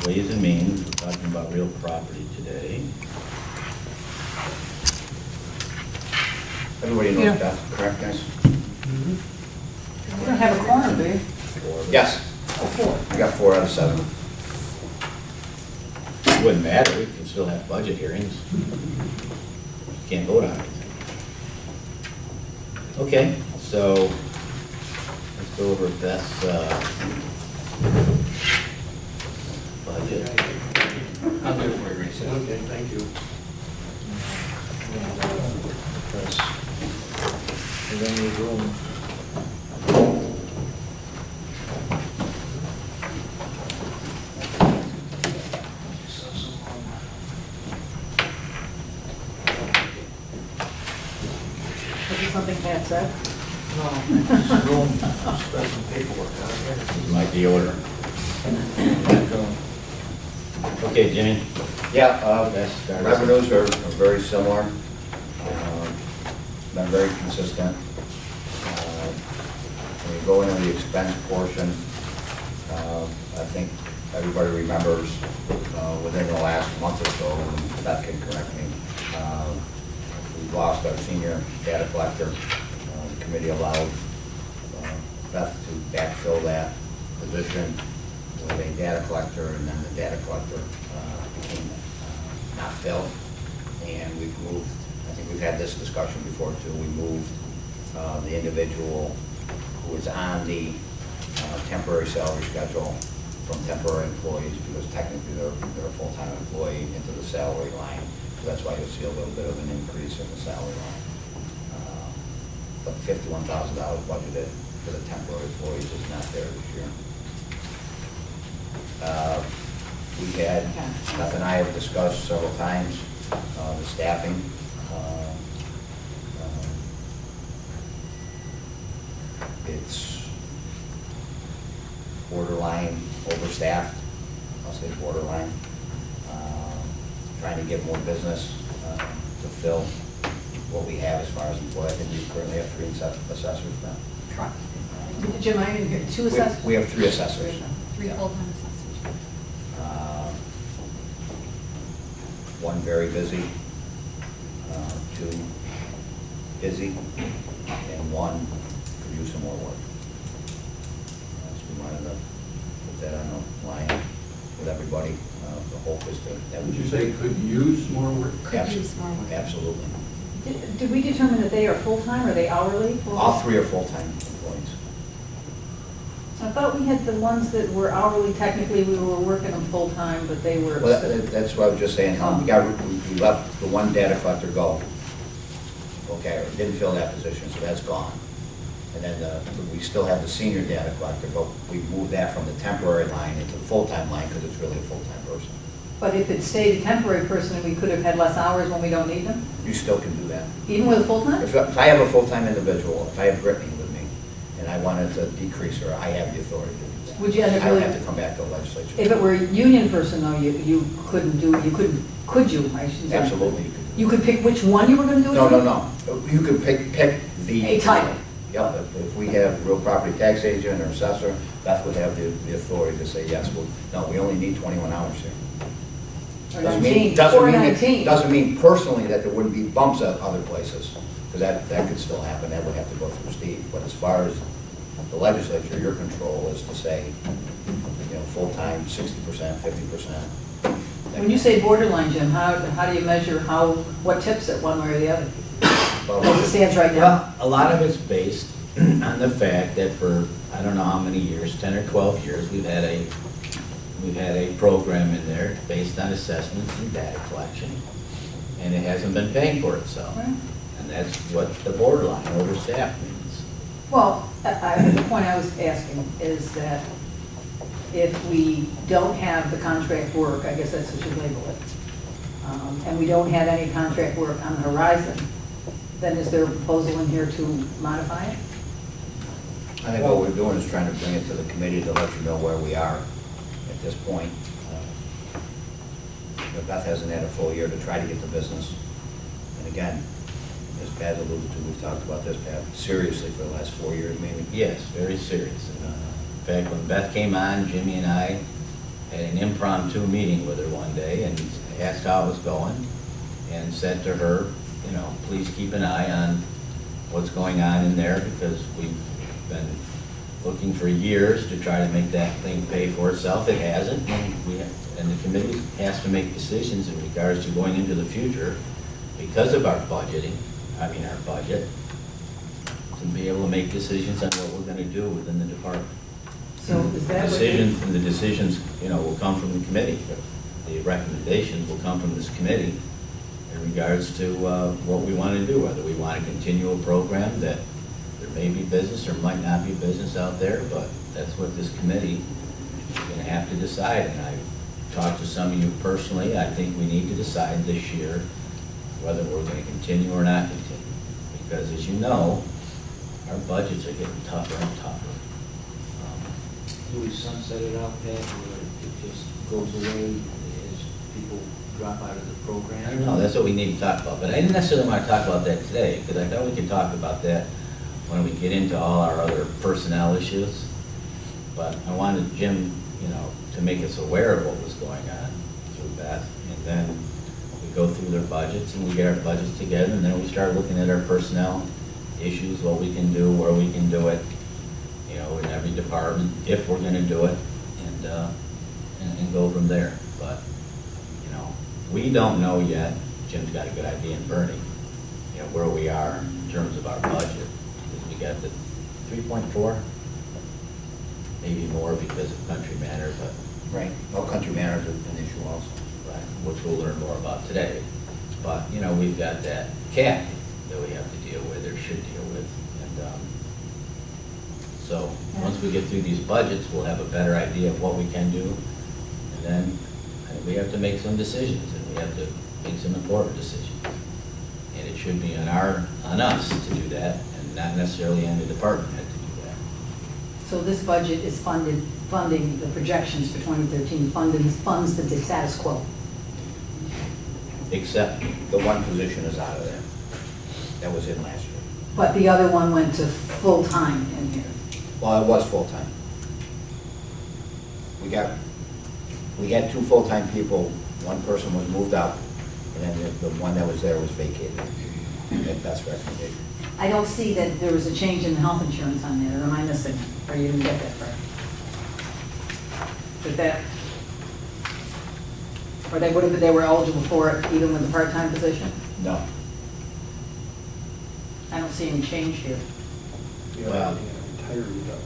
Ways and Means, we're talking about real property today. Everybody knows Yeah. Beth, correct, guys? You don't have a corner, do you? Yes, Oh, 4. I got 4 out of 7. It wouldn't matter, we can still have budget hearings. Can't vote on anything. Okay, so let's go over Beth's budget. I'll do it for you, Rachel. Okay, thank you. Because we don't need room. Is it something Pat said? No, just room, spread some paperwork out here. Might be order. Okay, Jimmy. Yeah, Beth, start us. revenues are very similar. Been very consistent. When you go into the expense portion, I think everybody remembers within the last month or so, and Beth can correct me, we lost our senior data collector. The committee allowed Beth to backfill that position with a data collector, and then the data collector became not filled. And we've moved, I think we've had this discussion before too, we moved the individual who was on the temporary salary schedule from temporary employees, because technically they're a full-time employee, into the salary line. So that's why you'll see a little bit of an increase in the salary line. But $51,000 budgeted for the temporary employees is not there this year. We had, Beth and I have discussed several times, the staffing. It's borderline overstaffed, I'll say borderline. Trying to get more business to fill what we have as far as employees. I think we currently have 3 assessors now. Jim, I didn't hear, 2 assessors? We have 3 assessors. 3 full-time assessors. 1 very busy, 2 busy, and 1 could use some more work. So we wanted to put that on the line with everybody. The hope is that Would you say could use more work? Could use more work. Absolutely. Did we determine that they are full-time, or are they hourly? All 3 are full-time employees. I thought we had the ones that were hourly, technically we were working them full-time, but they were. Well, that's what I was just saying, Helen. We let the 1 data collector go. Okay, or didn't fill that position, so that's gone. And then we still have the senior data collector, but we moved that from the temporary line into the full-time line because it's really a full-time person. But if it stayed a temporary person, we could have had less hours when we don't need them? You still can do that. Even with a full-time? If I have a full-time individual, if I have Brittany with me, and I wanted to decrease her, I have the authority to do that. Would you end up I don't really? have to come back to the legislature. If it were a union person, though, you couldn't do, could you? I shouldn't say. Absolutely. You could. You could pick which one you were going to do it No, to? no, no. You could pick the. A title. Yeah, if we have real property tax agent or assessor, Beth would have the authority to say, yes, well, no, we only need 21 hours here. Or Doesn't 19, mean, doesn't or mean, 19. doesn't mean personally that there wouldn't be bumps at other places, because that could still happen. That would have to go through Steve. But as far as the legislature, your control is to say, full-time, 60%, 50%. When you say borderline, Jim, how do you measure what tips it one way or the other? Well, As it stands right now? Well, a lot of it's based on the fact that for, I don't know how many years, 10 or 12 years, we've had a program in there based on assessments and data collection, and it hasn't been paying for itself. Right. And that's what the borderline, overstaffed means. Well, the point I was asking is that if we don't have the contract work, I guess that's what you label it, and we don't have any contract work on the horizon, then is there a proposal in here to modify it? I think what we're doing is trying to bring it to the committee to let you know where we are at this point. Beth hasn't had a full year to try to get the business. And again, as Pat alluded to, we've talked about this, Pat, seriously for the last 4 years maybe. Yes, very serious. In fact, when Beth came on, Jimmy and I had a an impromptu meeting with her one day and asked how it was going and said to her, you know, please keep an eye on what's going on in there because we've been looking for years to try to make that thing pay for itself. It hasn't, and the committee has to make decisions in regards to going into the future because of our budget, to be able to make decisions on what we're going to do within the department. So is that what Decisions, and the decisions, you know, will come from the committee. The recommendations will come from this committee in regards to what we want to do, whether we want to continue a program that there may be business or might not be business out there, but that's what this committee is going to have to decide. And I've talked to some of you personally. I think we need to decide this year whether we're going to continue or not continue. Because as you know, our budgets are getting tougher and tougher. Do we sunset it out, Pat, or it just goes away as people drop out of the program? I don't know, that's what we need to talk about. But I didn't necessarily want to talk about that today, because I thought we could talk about that when we get into all our other personnel issues. But I wanted Jim, you know, to make us aware of what was going on through Beth. And then we go through their budgets and we get our budgets together, and then we start looking at our personnel issues, what we can do, where we can do it, you know, in every department, if we're going to do it, and go from there. But, you know, we don't know yet. Jim's got a good idea, and Bernie, you know, where we are in terms of our budget. Because we got the 3.4, maybe more because of Country Manor, but Right. Well, country manager is an issue also. right, which we'll learn more about today. But, you know, we've got that cap that we have to deal with, or should deal with. And so once we get through these budgets, we'll have a better idea of what we can do. And then we have to make some decisions, and we have to make some important decisions. And it should be on us to do that, and not necessarily on the department head to do that. So this budget is funding the projections for 2013, funds the status quo. Except, The one position is out of there. That was in last year. But the other one went to full-time in here. Well, it was full-time. We got two full-time people. One person was moved up, and then the one that was there was vacated. That's recommendation. I don't see that there was a change in the health insurance on there, or am I missing it? Or you didn't get that far? Or they were eligible for it even with the part-time position? No. I don't see any change here. Yeah, Well- adding a retiree though.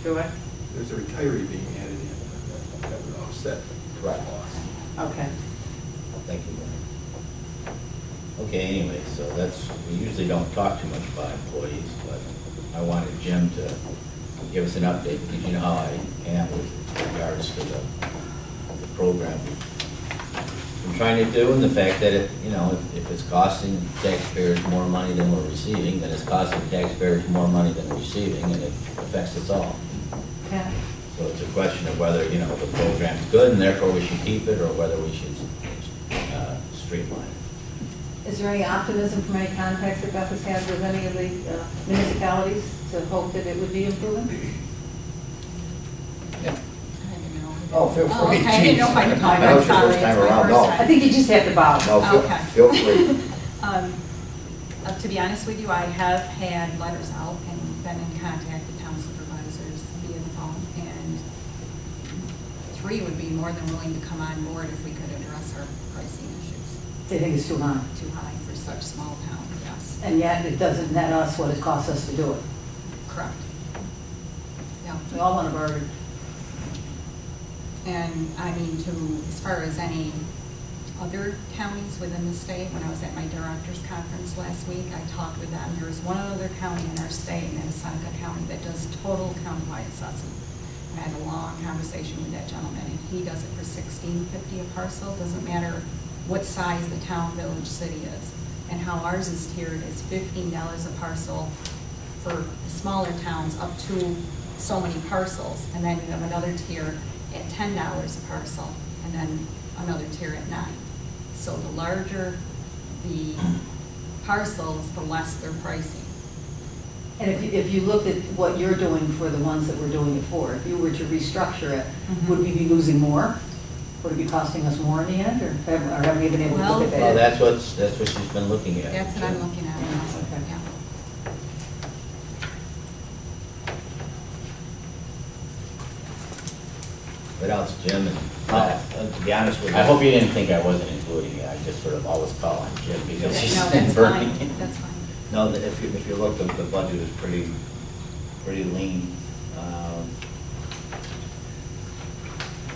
Do I? There's a retiree being added in that would offset the Right. loss. Okay. thank you, Bernie. Okay, anyway, so we usually don't talk too much about employees, but I wanted Jim to give us an update, because you know how I am with regards to the program we're trying to do, and the fact that if it's costing taxpayers more money than we're receiving, then it's costing taxpayers more money than we're receiving, and it affects us all. Okay. So it's a question of whether, the program's good and therefore we should keep it, or whether we should streamline it. Is there any optimism from any contacts that Beth has had with any of the municipalities to hope that it would be improving? Yeah. I didn't know. Oh, feel Oh, free. okay, I didn't know if I could talk. I know I'm it's your sorry, first time it's my around, first no. time. I think you just have to bow. No, Okay. feel free. To be honest with you, I have had letters out and been in contact with town supervisors via the phone, and 3 would be more than willing to come on board if we could address our pricing issues. They think it's too high. Too high for such small town, yes. And yet it doesn't net us what it costs us to do it. Correct. Yeah. We all want to bargain. And I mean, as far as any other counties within the state, when I was at my directors conference last week, I talked with them. There's one other county in our state, and that is Seneca County, that does total countywide assessment. And I had a long conversation with that gentleman, and he does it for $16.50 a parcel. Doesn't matter what size the town, village, city is. And how ours is tiered is $15 a parcel for the smaller towns up to so many parcels. And then you have another tier at $10 a parcel, and then another tier at $9. So the larger the parcels, the less their pricing. And if you looked at what you're doing for the ones that we're doing it for, if you were to restructure it, Mhm. would we be losing more? would it be costing us more in the end, or have we been able to look at that? Well, that's what she's been looking at. That's what I'm looking at. Okay. Yeah. What else, Jim? And To be honest with you. I hope you didn't think I wasn't including it. I just sort of always call on Jim because he's No, been that's burning. fine, that's fine. No, if you look, the budget is pretty lean.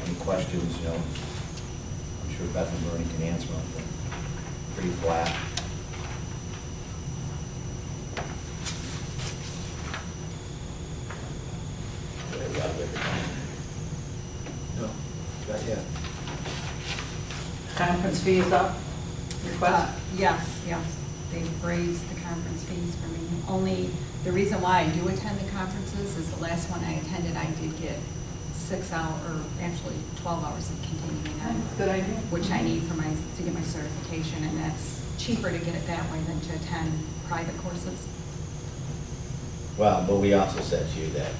Any questions, you know, I'm sure Beth and Bernie can answer them, but pretty flat. No, not yet. Conference fee is up, request? Yes, they've raised the conference fees for me. Only, the reason why I do attend the conferences is the last one I attended, I did get 6 hours, or actually 12 hours of continuing on. That's a good idea. Which I need for to get my certification, and that's cheaper to get it that way than to attend private courses. Well, but we also said to you that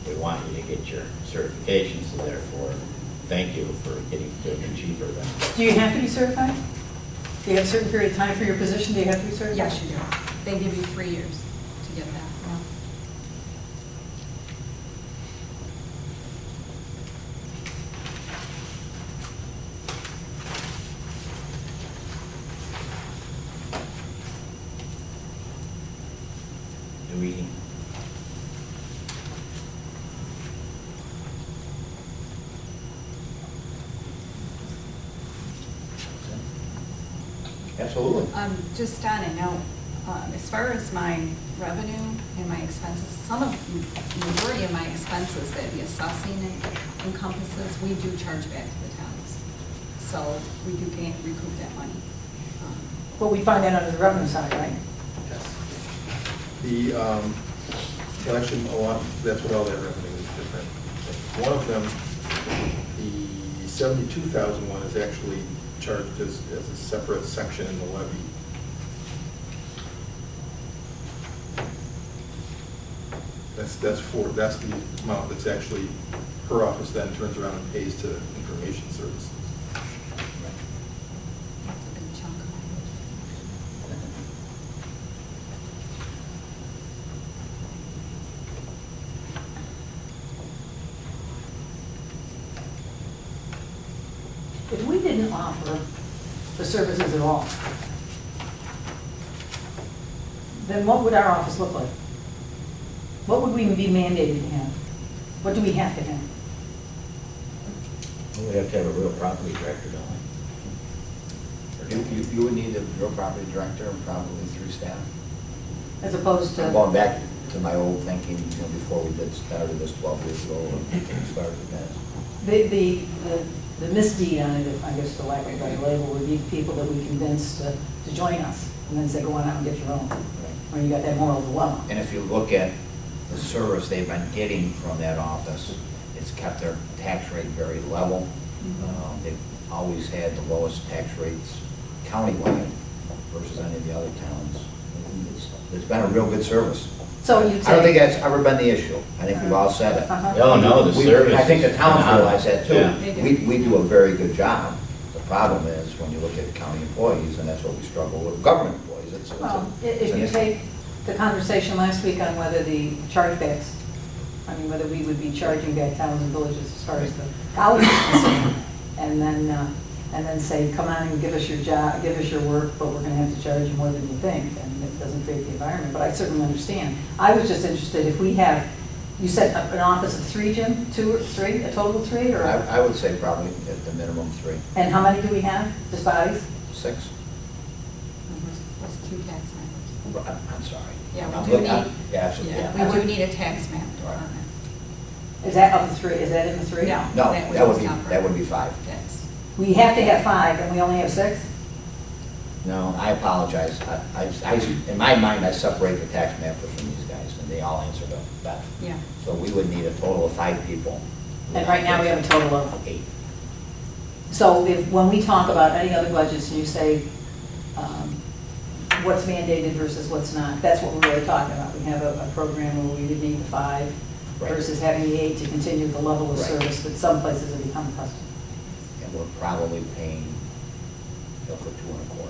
we want you to get your certification, so therefore, thank you for getting doing it cheaper than. Do you have to be certified? Do you have a certain period of time for your position? Do you have to be certified? Yes, you do. They give you 3 years to get that, yeah. Do we? Absolutely. Just on a note, as far as my revenue and my expenses, majority of my expenses that the assessing encompasses, we do charge back to the towns. So we do recoup that money. Well, we find that under the revenue side, right? Yes. The election, that's what all that revenue is different. One of them, the 72,000 one is actually charged as a separate section in the levy. That's the amount that's actually, her office then turns around and pays to information services. That's a big chunk of money. If we didn't offer the services at all, then what would our office look like? What would we be mandated to have? What do we have to have? We would have to have a real property director, don't we? You would need a real property director and probably 3 staff. As opposed I'm to, going back to my old thinking, you know, before we started this 12 years ago, and started this. the misdeed on it, I guess for lack of a better label, would be people that we convince to join us and then say, go on out and get your own. When you got that moral dilemma. And if you look at the service they've been getting from that office, it's kept their tax rate very level. They've always had the lowest tax rates countywide versus any of the other towns. It's been a real good service. So you'd say. I don't think that's ever been the issue. I think we've all said it. Oh, no, the service. I think the towns realize that too. Yeah. We do a very good job. The problem is when you look at county employees, and that's what we struggle with, government employees. Well, if you take the conversation last week on whether the chargebacks, I mean, whether we would be charging back towns and villages as far as the college is concerned, and then say, come on and give us your job, give us your work, but we're going to have to charge you more than you think, and it doesn't create the environment. But I certainly understand. I was just interested if we have, you said an office of 3, Jim, 2 or 3, a total of 3, or? I would say probably at the minimum 3. And how many do we have, just bodies? 6. That's 2 tax members. I'm sorry. Yeah, I'm we do looking- need, Yeah, absolutely. yeah, we do need a tax map department. Is that of the 3, is that in the 3? No. No, That would that would be be, separate. that would be 5. That's, We have to have 5, and we only have 6? No, I apologize. In my mind, I separate the tax mappers from these guys, and they all answer to Beth. yeah. So we would need a total of 5 people. And right now, we have a total of? 8. So when we talk about any other budgets, and you say what's mandated versus what's not, that's what we're really talking about. We have a program where we would need the 5 Right. versus having the 8 to continue the level of Right. service that some places have become accustomed. and we're probably paying, for 2.25.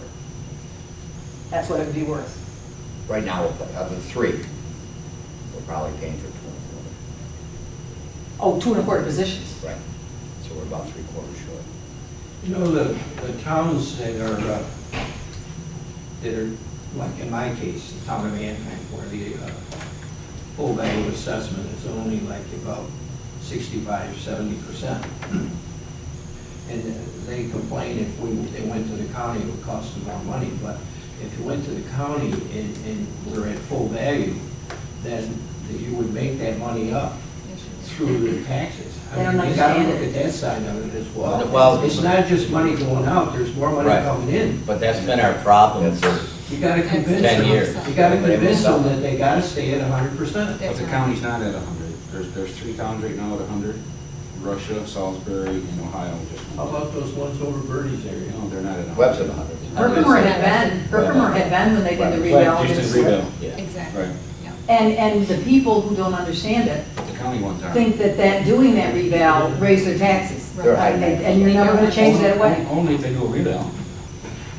That's what it would be worth. Right now, of the three, we're probably paying for 2.25. Oh, 2.25 positions. Right. So we're about 3/4 short. You know, the towns that are, like in my case, the town of Anaheim, where the full value assessment is only like about 65–70%. And they complain if they went to the county, it would cost them more money, but if you went to the county and we're at full value, then you would make that money up through the taxes. They don't I mean, you gotta understand look it. at that side of it as well. Well, It's not just money going out, there's more money Right. coming in. But that's been our problem for You gotta convince 10 them, years. you gotta convince them that they gotta stay at 100%. But the county's not at 100. There's 3 towns right now at 100. Russia, Salisbury, and Ohio just. How about those ones over Bernie's area? No, they're not at 100. Webb's at 100. Herkimer had been when they did the Right, revale. Just in and- revale. Yeah. Exactly, Right. yeah. And the people who don't understand it But the county ones aren't. think that doing that revale raise their taxes. They're high. And you're never gonna change that away. Only if they do a revale.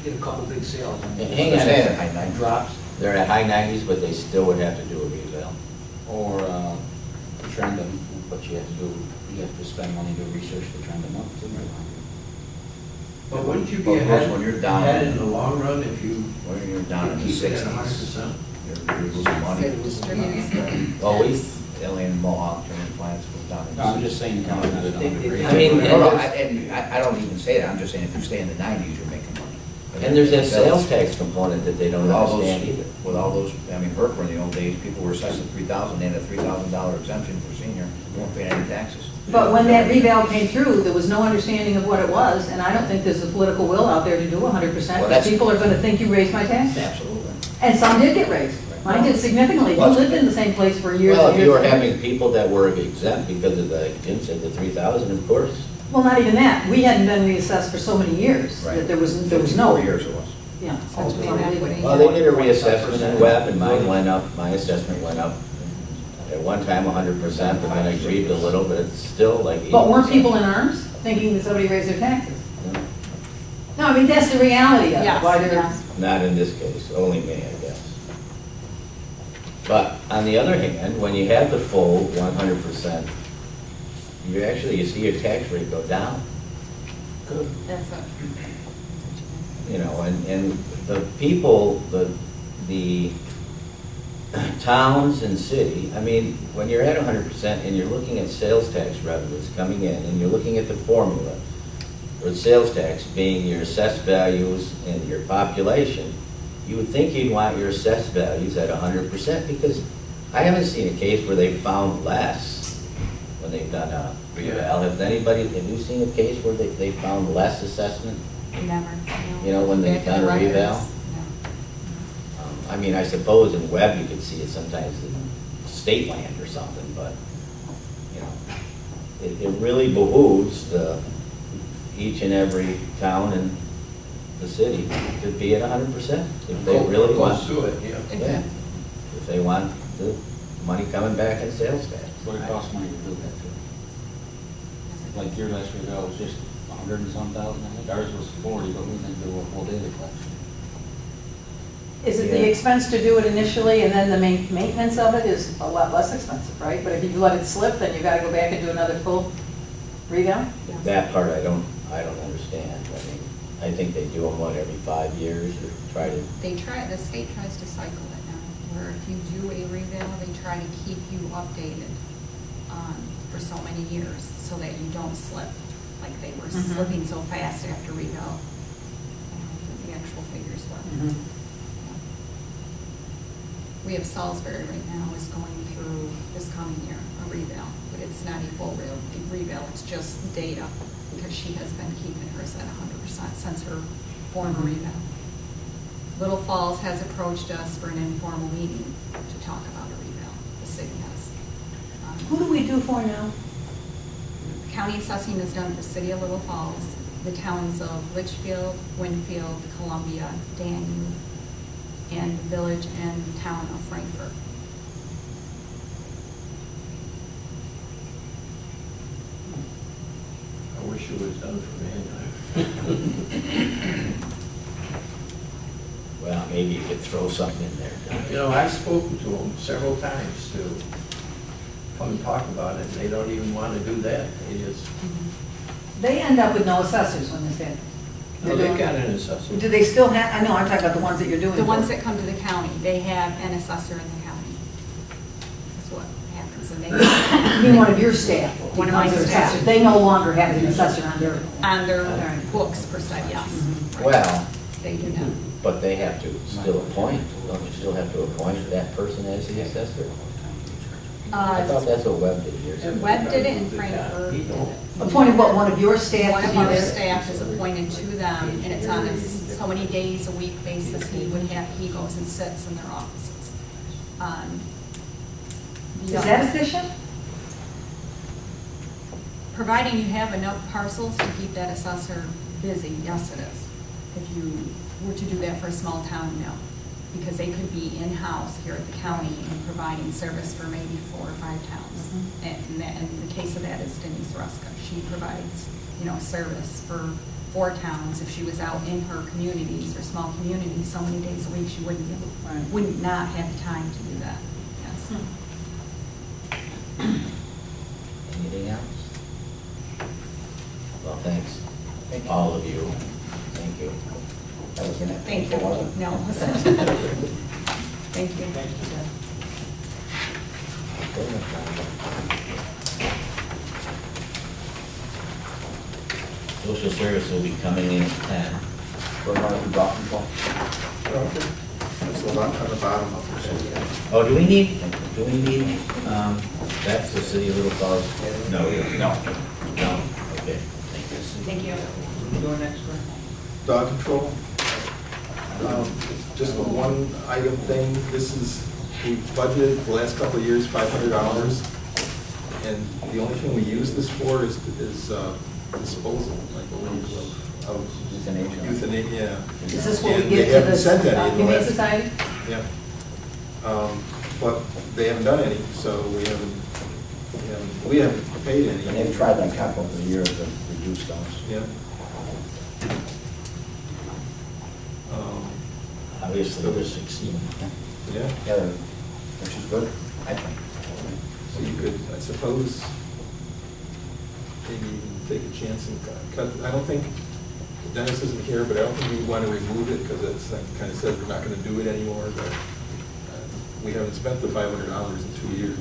Get a couple big sales. and- Hang on a Stay at second. high 90s. Drops, they're at high 90s, but they still would have to do a revale. Or trend them, but you have to do, you have to spend money to research to trend them up too. But wouldn't you be But ahead, when you're down- ahead in the long run if you When you're down in the keep it at 60s, 100%? you're losing money. Always. Alien Mohawk, Turning Plants was down in the No, I'm just saying the county's not at 100. I mean, No, no, I don't even say that, I'm just saying if you stay in the 90s, you're making money. And there's that sales tax component that they don't With all understand those, either. with all those, I mean, Herkimer in the old days, people were assessed at 3,000, they had a $3,000 exemption for senior, they weren't paying any taxes. But when that revale came through, there was no understanding of what it was, and I don't think there's a political will out there to do 100%, Well, because that's- people are gonna think you raised my taxes. Absolutely. And some did get raised. Mine did significantly. You Well, lived in the same place for years Well, and if years. you were having people that were exempt because of the, Jim said the 3,000, of course. Well, not even that. We hadn't been reassessed for so many years Right. that there was no. 54 years it was. Yeah. Such big equity. Well, they did a reassessment in Webb, and mine went up, my assessment went up at one time 100%, but then I grieved a little, but it's still like 80%. But weren't people in arms thinking that somebody raised their taxes? No, I mean, that's the reality of it. Yes, Why they're, yes. Not in this case, only me, I guess. But on the other hand, when you have the full 100%, you see your tax rate go down. Good. That's it. You know, and the people, the towns and city, I mean, when you're at 100% and you're looking at sales tax revenues coming in, and you're looking at the formula for sales tax being your assessed values and your population, you would think you'd want your assessed values at 100%, because I haven't seen a case where they found less when they've done a reval. Have you seen a case where they found less assessment? Never. No. You know, when they've Back in done the a reval? records, no. I mean, I suppose in Webb you could see it sometimes in state land or something, but, you know, it really behooves each and every town and the city to be at 100% if they really want. Close to it, yeah. Yeah, Exactly. if they want the money coming back in sales tax. But it costs money to do that too. Like your last revale was just 100 and some thousand, I think. Ours was 40, but we didn't do a full daily collection. is it the Yeah. expense to do it initially and then the maintenance of it is a lot less expensive, right? But if you let it slip, then you gotta go back and do another full revale? That part I don't understand. I mean, I think they do them, every 5 years or try to. The state tries to cycle it now, where if you do a revale, they try to keep you updated for so many years, so that you don't slip, like they were Mhm. slipping so fast after revale. The actual figures were. We have Salisbury right now is going through this coming year, a revale, but it's not a full revale, it's just data, because she has been keeping hers at 100% since her former revale. Little Falls has approached us for an informal meeting to talk about a revale, the city has. Who do we do for now? County assessing is done for City of Little Falls, the towns of Litchfield, Winfield, Columbia, Danube, and the village and town of Frankfurt. I wish wish it was done for me. Well, maybe you could throw something in there, Don. You know, I've spoken to them several times to come and talk about it, and they don't even want to do that. They just, They end up with no assessors when this happens. no, they've got an assessor. Do they still have, I know, I'm talking about the ones that you're doing. The for. ones that come to the county, they have an assessor in the county. That's what happens, and they, You mean one of your staff? One of my becomes their staff. assessor. They no longer have an assessor on their. on their Alright. books per se, yes. Well, They do now. but they have to still appoint, don't you still have to appoint that person as the assessor? I thought that's what Webb did years ago. Webb did it in Frankfurt. He don't. Appointed what, one of your staff? One to of be our there? staff is appointed to them, and it's on a so many days a week basis, he goes and sits in their offices. Is that efficient? Providing you have enough parcels to keep that assessor busy, yes it is. If you were to do that for a small town, no. Because they could be in-house here at the county and providing service for maybe 4 or 5 towns. And the case of that is Denise Ruska. She provides, service for 4 towns. If she was out in her communities or small communities so many days a week, she wouldn't Right. would not have the time to do that. Yes. Anything else? Well, thanks, all of you. Thank you. That was an Thank you. excellent one. No, it wasn't. Thank you. Social service will be coming in at 10. We're going to do dog control. That's the lot on the bottom of the sheet. Oh, do we need, that's the city of Little Falls? No. No. Okay, thank you. Thank you. Go next one. Dog control. Just a one item thing, this is, we budgeted the last couple of years $500, and the only thing we use this for is disposal, I believe, of euthanasia. Is this what we And give they to haven't the sent any in the Humane last- Society? Yeah. But they haven't done any, so we haven't paid any. And they've tried on couple of years to reduce those. Yeah. Obviously, they're 16. Yeah, Yeah, which is good, I think. so you could, I suppose, maybe even take a chance and cut, I don't think, Dennis isn't here, but I don't think we want to remove it because it's kind of said we're not going to do it anymore, but we haven't spent the $500 in 2 years.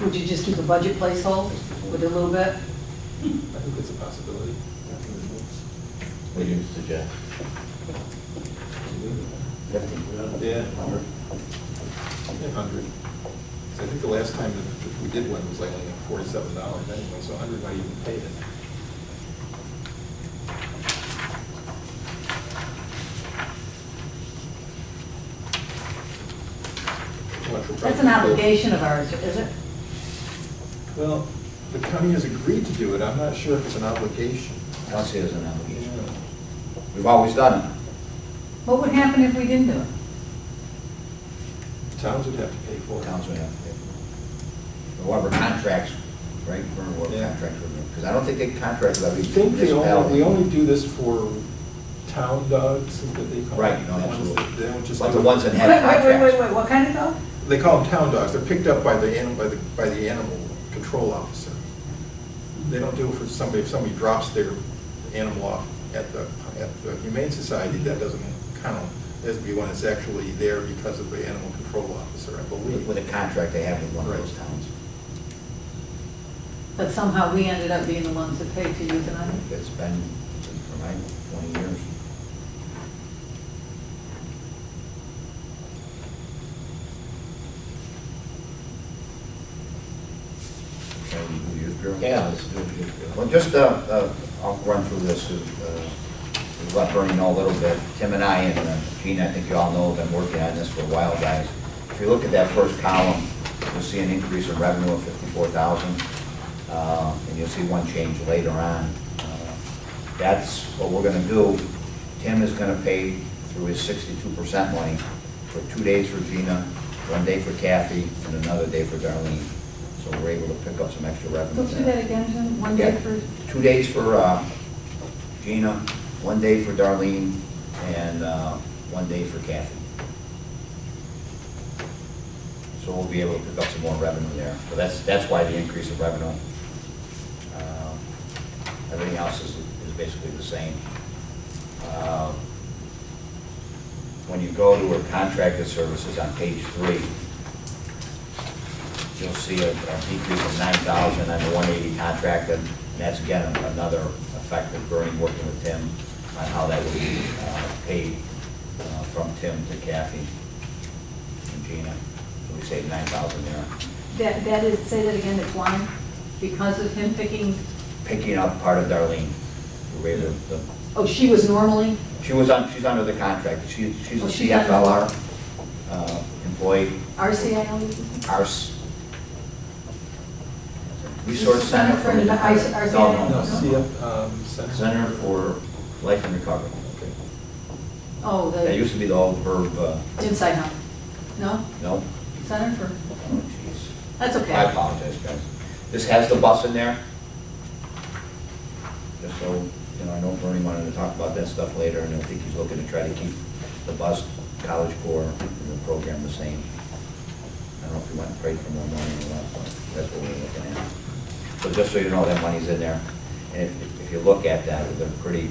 Would you just keep a budget placeholder with a little bit? I think it's a possibility. What do you suggest? 50. Yeah. 100. So I think the last time that we did one was like only $47 anyway, so 100 might even pay it. That's an obligation of ours, is it? Well, the county has agreed to do it. I'm not sure if it's an obligation. I don't see it as an obligation. We've always done it. What would happen if we didn't do it? Towns would have to pay for it. Towns would have to pay for it. Whoever contracts, right, for what Yeah. contracts with them. Because I don't think they contract with I every think municipality. we only do this for town dogs, is what they call Right, them. no, The ones absolutely. that- They don't just Like do the it- ones that Wait, have contracts. wait, what kind of dog? They call them town dogs. They're picked up by the animal control officer. They don't do it for somebody, if somebody drops their animal off at the Humane Society, that doesn't count. It has to be when it's actually there because of the animal control officer, I believe. With a contract they have with one of Right. those towns. But somehow we ended up being the ones that paid to euthanize. It's been for like 20 years. Shall we do yours, Drew? Yeah, let's do it. Well, just, I'll run through this, to let Bernie know a little bit. Tim and I, and Gene, I think you all know, have been working on this for a while, guys. If you look at that first column, you'll see an increase in revenue of 54,000, and you'll see one change later on. That's what we're gonna do. Tim is gonna pay through his 62% money for 2 days for Gina, 1 day for Kathy, and another day for Darlene. So we're able to pick up some extra revenue Let's do there. that again, Jim, one day Yeah. for, 2 days for Gina, 1 day for Darlene, and 1 day for Kathy. So we'll be able to pick up some more revenue there. So that's why the increase of revenue. Everything else is basically the same. When you go to our contracted services on page 3, you'll see a decrease of 9,000 on the 180 contracted. And that's again another effect of Bernie working with Tim on how that will be paid from Tim to Kathy and Gina. So we saved 9,000 there. that is, say that again, it's line, because of him Picking up part of Darlene. We're able to, oh, she was normally, she's under the contract. She's Oh, a she's under- CFLR employee. RCIL? Our Resource Center for... Center for No, RCIL? No, no. Center for Life and Recovery. Oh, That the used to be the old Herb, inside help? No? no? Center for, Oh, jeez. that's okay. I apologize, guys. This has the bus in there. Just so, you know, I know Bernie wanted to talk about that stuff later, and I think he's looking to try to keep the bus, College Corps, and the program the same. I don't know if we went and prayed for more money or not, but that's what we're looking at. So just so you know, that money's in there. And if you look at that, they're pretty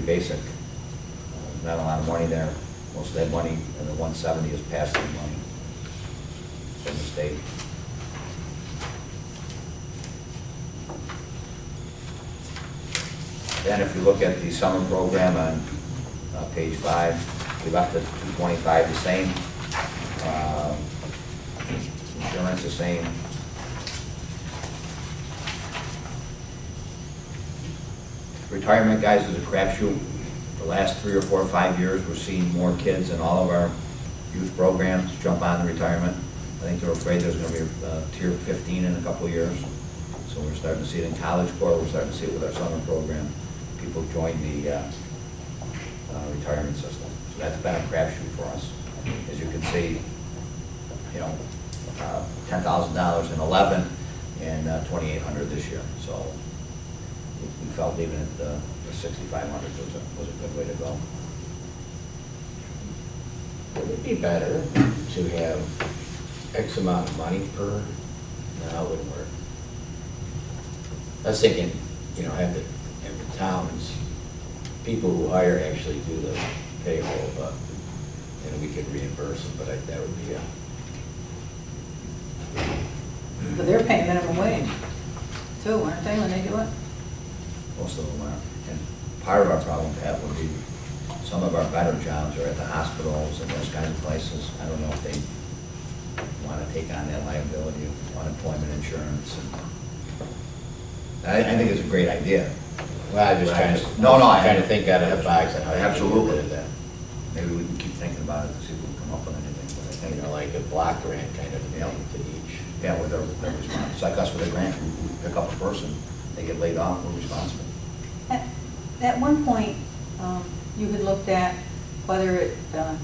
basic. Not a lot of money there. Most of that money, and the 170 is pass-through money from the state. Then if you look at the summer program on page 5, we left the 225 the same. Insurance the same. Retirement, guys, is a crapshoot. The last 3 or 4 or 5 years, we're seeing more kids in all of our youth programs jump on to retirement. I think they're afraid there's going to be a tier 15 in a couple of years. So we're starting to see it in College Corps. We're starting to see it with our summer program. People join the retirement system. So that's been a crapshoot for us. As you can see, you know, $10,000 in 11 and $2,800 this year. So we felt even at the 6,500 was a good way to go. Would it be better to have X amount of money per, no, it wouldn't work. I was thinking, you know, have the towns, people who hire actually do the payroll, but, and we could reimburse them, but that would be But they're paying minimum wage, too, aren't they, when they do it? Most of them are. And part of our problem, Pat, would be some of our better jobs are at the hospitals and those kinds of places. I don't know if they want to take on that liability of unemployment insurance. I think it's a great idea. Well, I just kind of, No, I trying to think out of the box on how you Absolutely. can do that. Maybe we can keep thinking about it to see if we can come up with anything. But I You think, know, like a block grant kind of thing to each. yeah, with their response. It's like us with a grant. We pick up a person, they get laid off, we're responsible. At one point, you had looked at whether it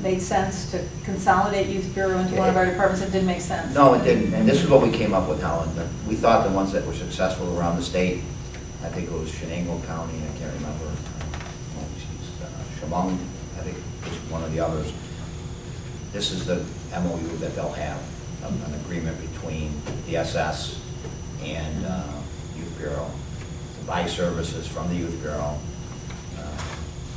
made sense to consolidate Youth Bureau into one of our departments. It didn't make sense. No, it didn't, and this is what we came up with, Helen. We thought the ones that were successful around the state, I think it was Shenango County, I can't remember, Chemung, I think was one of the others. This is the MOU that they'll have, an agreement between the SS and Youth Bureau to buy services from the Youth Bureau.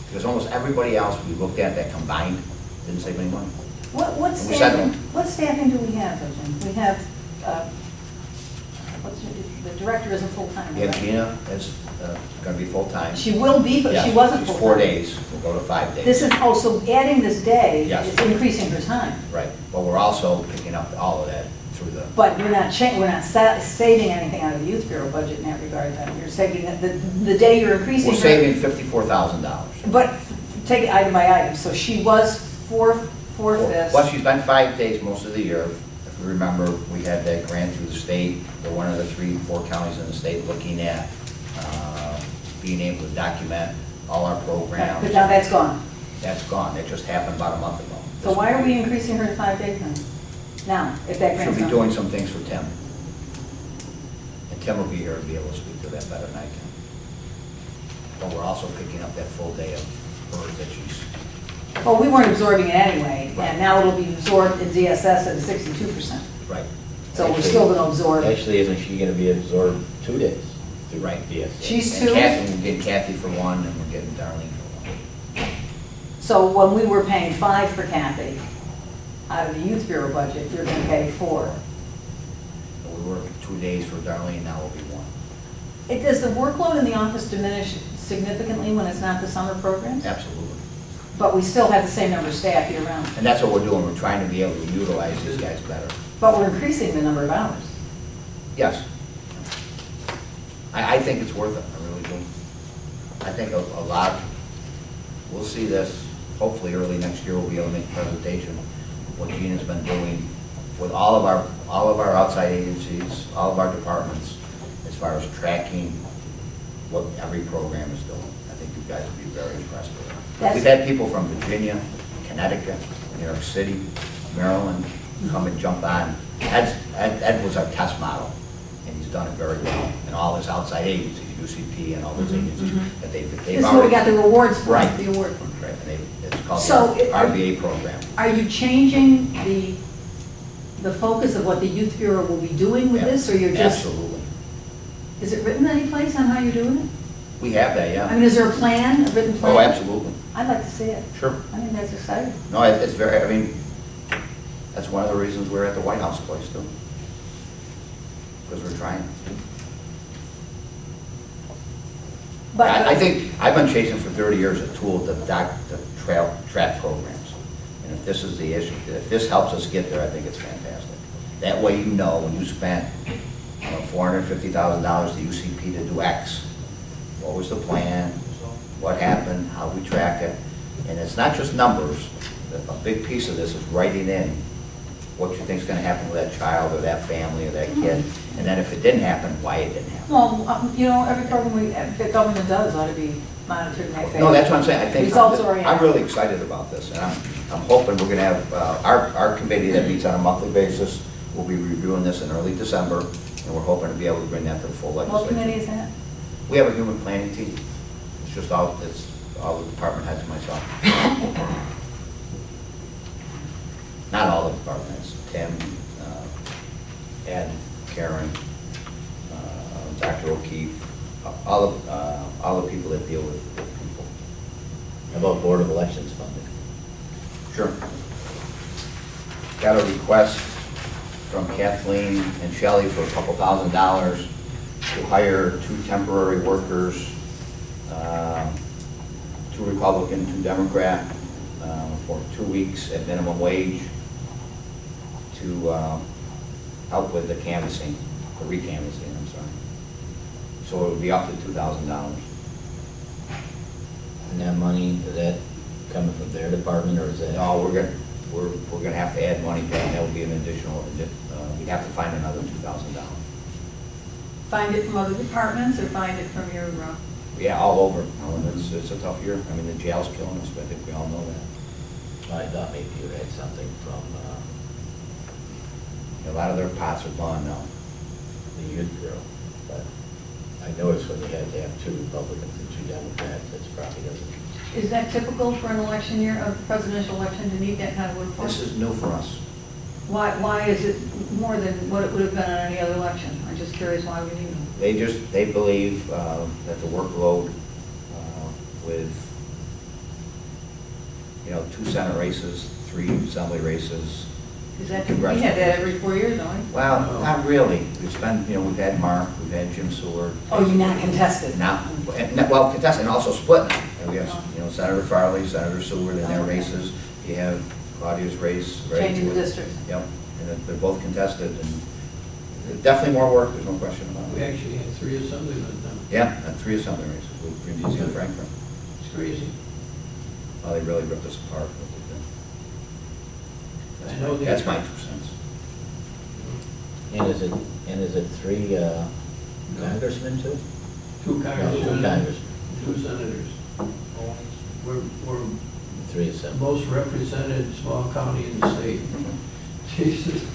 Because almost everybody else we looked at that combined didn't save any money. What And we said staffing do we have, Jim? We have, the director isn't full-time, We have right? Gina is going to be full-time. She will be, but she Yes, wasn't it's full-time. 4 days, we'll go to 5 days. This is, oh, so adding this day Yes. is increasing her time. Right, but we're also picking up all of that through the, But we're not saving anything out of the Youth Bureau budget in that regard, then. You're saving, the day you're increasing we're her. saving $54,000. But take it item by item. So she was four-fifths. Well, she's been 5 days most of the year. If you remember, we had that grant through the state. We're one of the 3-4 counties in the state looking at being able to document all our programs. But now that's gone. That's gone. That just happened about a month ago. So why are we increasing her to 5 days then? Now, if that She'll grant's be not. doing some things for Tim. And Tim will be here to be able to speak to that better than I can. But we're also picking up that full day of hers that she's, Well, we weren't absorbing it anyway, Right. and now it'll be absorbed in DSS at 62%. right, So we're still gonna absorb. Actually, isn't she gonna be absorbed 2 days? right. Yes. She's And two. Kathy, we're getting Kathy for one, and we're getting Darlene for one. So when we were paying 5 for Kathy, out of the Youth Bureau budget, you're gonna pay 4. And we work 2 days for Darlene, now will be one. Does the workload in the office diminish significantly when it's not the summer programs? Absolutely. But we still have the same number of staff year round. And that's what we're doing, we're trying to be able to utilize these guys better. But we're increasing the number of hours. Yes. I think it's worth it, I really do. I think a lot, we'll see this, hopefully early next year, we'll be able to make a presentation of what Gina's been doing with all of our outside agencies, all of our departments, as far as tracking what every program is doing. I think you guys will be very impressed with it. We've had people from Virginia, Connecticut, New York City, Maryland, come and jump on. Ed was our test model, and he's done it very well. And all his outside agencies, UCP and all those agencies, that they've This is what we got the rewards for, Right. the award for. Right, and it's called So, the RBA program. Are you changing the focus of what the Youth Bureau will be doing with this, or you're just? Absolutely. Is it written any place on how you're doing it? We have that, I yeah. mean, is there a plan, a written plan? Oh, absolutely. I'd like to see it. Sure. I think that's exciting. No, it's very, I mean, that's one of the reasons we're at the White House place too. Because we're trying. But I think, I've been chasing for 30 years a tool to track programs. And if this is the issue, if this helps us get there, I think it's fantastic. That way you know when you spent $450,000 to UCP to do X, what was the plan, what happened, how we track it. And it's not just numbers. A big piece of this is writing in what you think is going to happen with that child or that family or that kid. And then if it didn't happen, why it didn't happen. Well, you know, every program that government does ought to be monitored in that fashion. No, that's what I'm saying. I think Results oriented. I'm really excited about this, and I'm hoping we're going to have our committee that meets on a monthly basis. We'll be reviewing this in early December, and we're hoping to be able to bring that to the full legislature. What committee is that? We have a human planning team. It's all the department heads and myself. Not all the department heads. Tim, Ed, Karen, Dr. O'Keefe, all the people that deal with people. How about Board of Elections funding? Sure. Got a request from Kathleen and Shelley for a couple $1,000s to hire 2 temporary workers, 2 Republican, 2 Democrat, for 2 weeks at minimum wage to help with the canvassing, the recanvassing, I'm sorry. So it would be up to $2,000. And that money, is that coming from their department, or is that? No, we're gonna have to add money to that. That would be an additional. We'd have to find another $2,000. Find it from other departments or find it from your, Yeah, all over. It's a tough year. I mean, the jail's killing us, but I think we all know that. I thought maybe you had something from A lot of their pots are gone now. the Youth Bureau, but I noticed when they had to have 2 Republicans and 2 Democrats, that's probably doesn't. is that typical for an election year, a presidential election, to need that kind of workforce? This is new for us. Why is it more than what it would have been on any other election? I'm just curious why we need them. They believe that the workload with, 2 Senate races, 3 Assembly races. Is that, we had that every 4 years, don't we? Well, not really. It's been, we've had Mark, we've had Jim Seward. Oh, you're not contested? Now, well, contested and also split now. And we have, Senator Farley, Senator Seward in their races. You have Claudia's race. Right? Changing the districts. Yep, and they're both contested, and definitely more work, there's no question about We it. actually had 3 assemblymen now. Yeah, and 3 assembly races with Brindisi and Frankfurt. It's crazy. Well, they really ripped us apart. I know That's my 2 cents. And is it 3 congressmen too? 2 No, 2 congressmen, congressmen, 2 senators. We're 3 assemblies. most represented small county in the state. Jesus.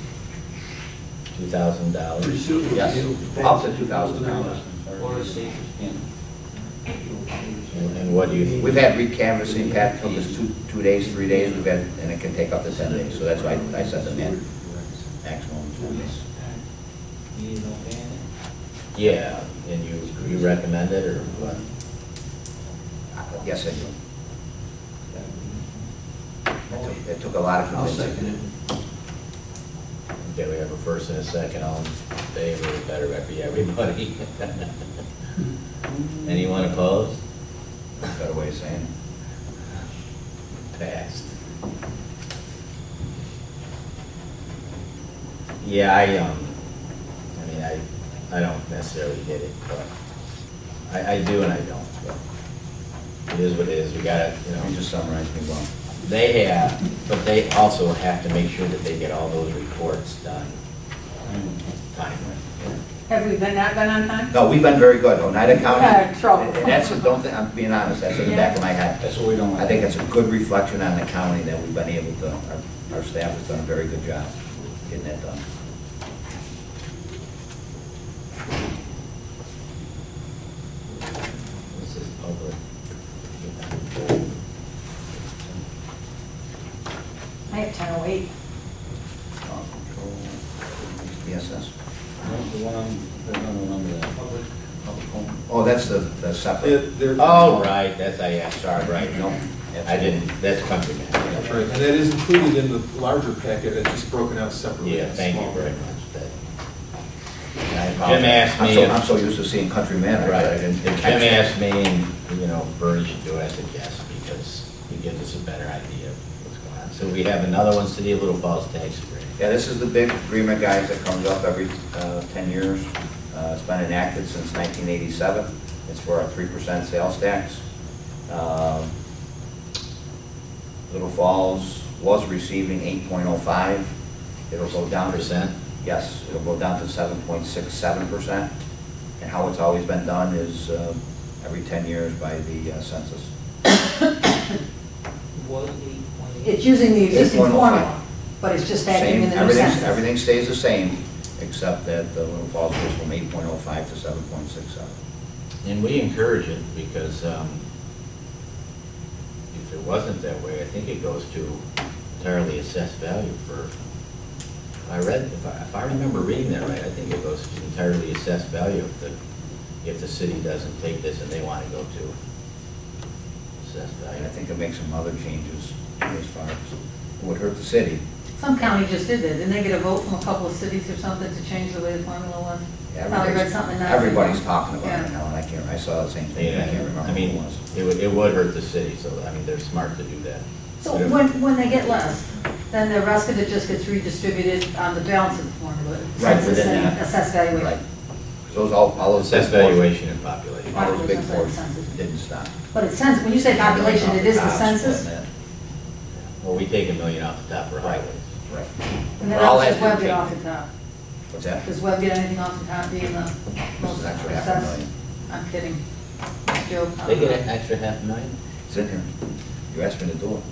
$2,000. Yes, up to $2,000. Or the state can. And what do you think? We've had recanvassing, Pat, took us two days, 3 days, we've had, and it can take up to 10 days, so that's why I said the maximum 2 days. You need no ban? Yeah, and you recommend it, or what? Yes, I do. It took a lot of I'll convincing. second it. Okay, we have a first and a second, all in favor, better referee, everybody. Anyone opposed? Better way of saying it. Passed. Yeah, I mean, I don't necessarily get it, but I do and I don't, but it is what it is, we gotta, you Let me know, just summarize me well. they have, but they also have to make sure that they get all those reports done timely. Have we not been on time? No, we've been very good, Oneida County. Trouble. And that's, don't think, I'm being honest, that's in the back of my head. That's what we don't like. I think it's a good reflection on the county that we've been able to, our staff has done a very good job getting that done. This is public. I have 10:08. BSS. The one, there's another one under that. Public home. Oh, that's the separate. Oh, right, that's, I asked, sorry, right, No, I didn't, that's Countryman. That's right, and that is included in the larger packet, it's just broken out separately. Yeah, in thank you small. very much. I Jim asked me I'm if- so used to seeing Countryman. Right, I and didn't Jim catch that. asked me, and, you know, Bernie should do it, I said yes, because it gives us a better idea of what's going on. So we have another one, City of Little Falls tax agreement. Yeah, this is the big agreement, guys, that comes up every 10 years. It's been enacted since 1987. It's for a 3% sales tax. Little Falls was receiving 8.05. It'll go down to Percent? Yes, it'll go down to 7.67%. And how it's always been done is every 10 years by the census. Was It's using the existing 8.05. formula, but it's just adding Same, in the new census. everything stays the same, except that the Little Falls goes from 8.05 to 7.67. And we encourage it, because if it wasn't that way, I think it goes to entirely assessed value for, if I remember reading that right, I think it goes to entirely assessed value if the city doesn't take this and they want to go to assessed And value. I think it makes some other changes as far as, it would hurt the city. Some county just did that. Didn't they get a vote from a couple of cities or something to change the way the formula was? Probably read something in that. Everybody's talking about Yeah. it now, and I saw the same thing, I can't remember I what it mean, was. it would hurt the city, so, I mean, they're smart to do that. So when they get less, then the rest of it just gets redistributed on the balance of the formula. Right, Census within and that. assessed valuation. Right. 'Cause those, all those. Assessed big portions- valuation and population. All those big Population, portions census. didn't stop. But it's census, when you say population, it is the census? Well, we take $1 million off the top for highways. Right. And then All how does that Webb didn't get off change. the top? What's that? Does Webb get anything off the top being the This most is actually assessed? $500,000. I'm kidding. Joke. They get an extra $500,000? It's in here. You asked me to do it.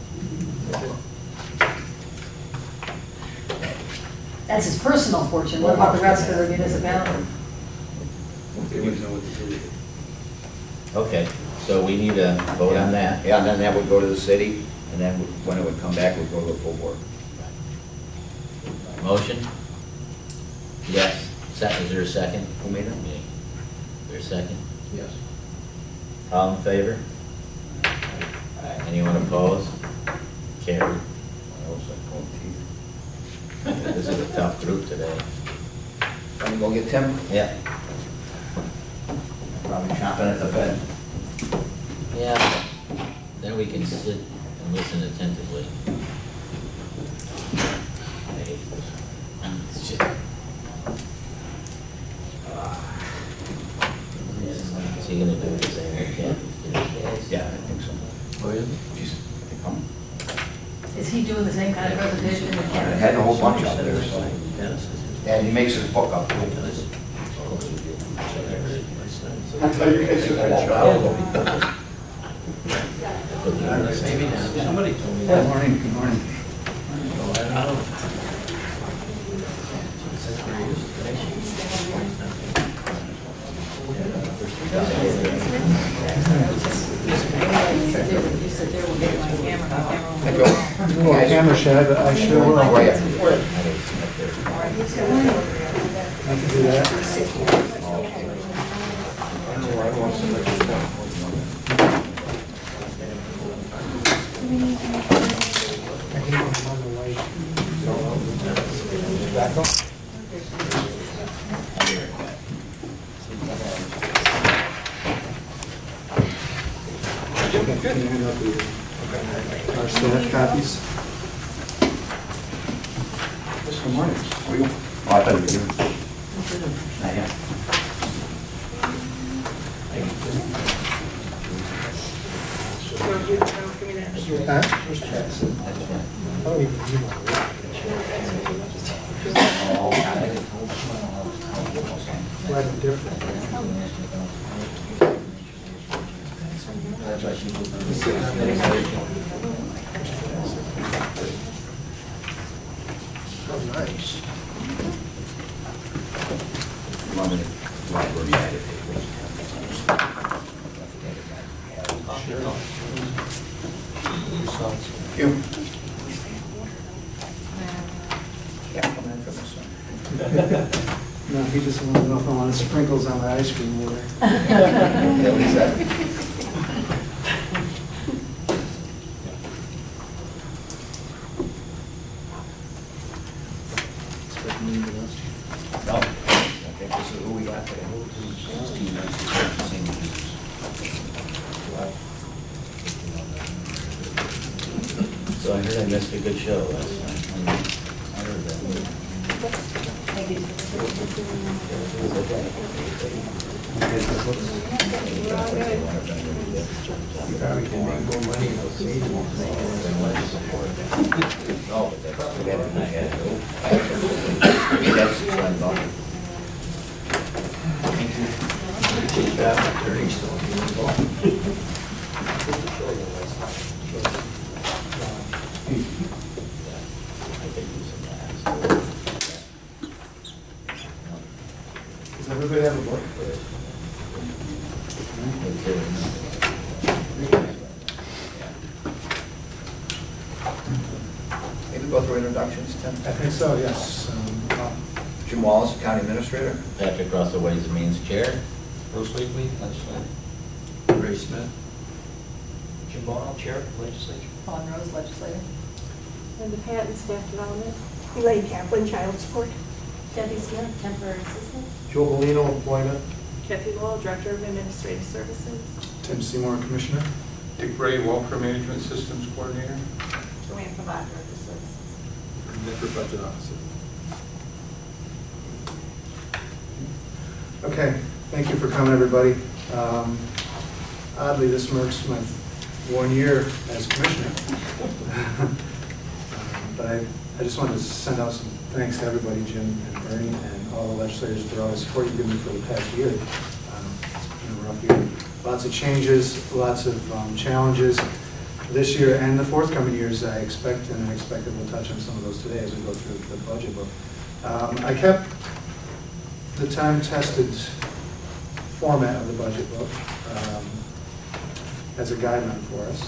That's his personal fortune. What about the rest of the municipality? They wouldn't know what to do with it. Okay, so we need to vote on that. Yeah, and then that would go to the city, and then when it would come back, it would go to the full board. Motion? Yes. Is there a second? Who made it? Me. Is there a second? Yes. All in favor? Anyone opposed? Carried. I was like, oh, teeth. This is a tough group today. Let me go get Tim. Yeah. Probably chomping at the bed. Yeah. Then we can sit and listen attentively. I hate this. It's just. Is he gonna do the same again? Yeah, I think so. Oh, really? Jeez, they come. Is he doing the same kind of presentation? I had a whole bunch out there, so. And he makes his book up too. I tell you guys, you're a child. Maybe not. Somebody told me Good that. morning, good morning. So I don't know. You said they were getting my camera, Hammer shed, I sure will. Oh, yeah. I can do that. Our staff copies. Good morning. How are you? Oh, I thought you were doing. Not yet. Huh? I don't even need one. Slightly different. Oh, nice. Library edit. You. Yeah, come in for this one. No, he just wanted to know if I wanted sprinkles on my ice cream water. Yeah, what is that? Expecting anything else? No. Okay, this is who we got today. So I heard I missed a good show last night. I heard that. You probably can make more money in those seasons than less support. No, but that's too bad I had to go. That's what I'm talking. Good job, attorney, still. Does everybody have a book? Maybe go through introductions, Tim? I think so, yes. Jim Wallace, County Administrator. Patrick Russell, Ways and Means Chair. Bruce Leakley, legislator. Ray Smith. Jim Bono, chair, legislature. Paul Rose, legislator. Linda Patton, staff development. Elaine Kaplan, child support. Debbie Smith, temporary assistant. Joe Bolino, employment. Kathy Lowell, director of administrative services. Tim Seymour, commissioner. Dick Bray, Welfare Management Systems Coordinator. Joanne Provide, director of services. Medford Budget Officer. Okay, thank you for coming, everybody. Oddly, this marks my 1 year as commissioner. But I just wanted to send out some thanks to everybody, Jim and Bernie, and all the legislators for all the support you've given me for the past year. It's been a rough year. Lots of changes, lots of challenges this year and the forthcoming years, I expect, and I expect that we'll touch on some of those today as we go through the budget book. I kept the time-tested format of the budget book as a guideline for us.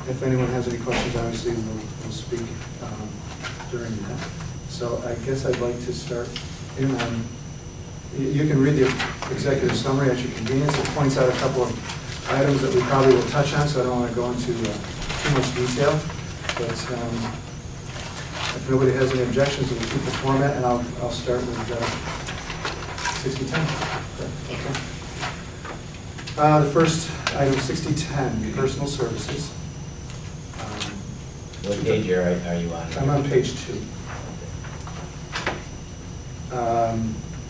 If anyone has any questions, obviously we'll speak during that. So I guess I'd like to start in on, you can read the executive summary at your convenience. It points out a couple of items that we probably will touch on, so I don't want to go into too much detail. But if nobody has any objections, we'll keep the format, and I'll start with 6010. Okay. The first item, 6010, personal services. What page are you on? I'm on page 2.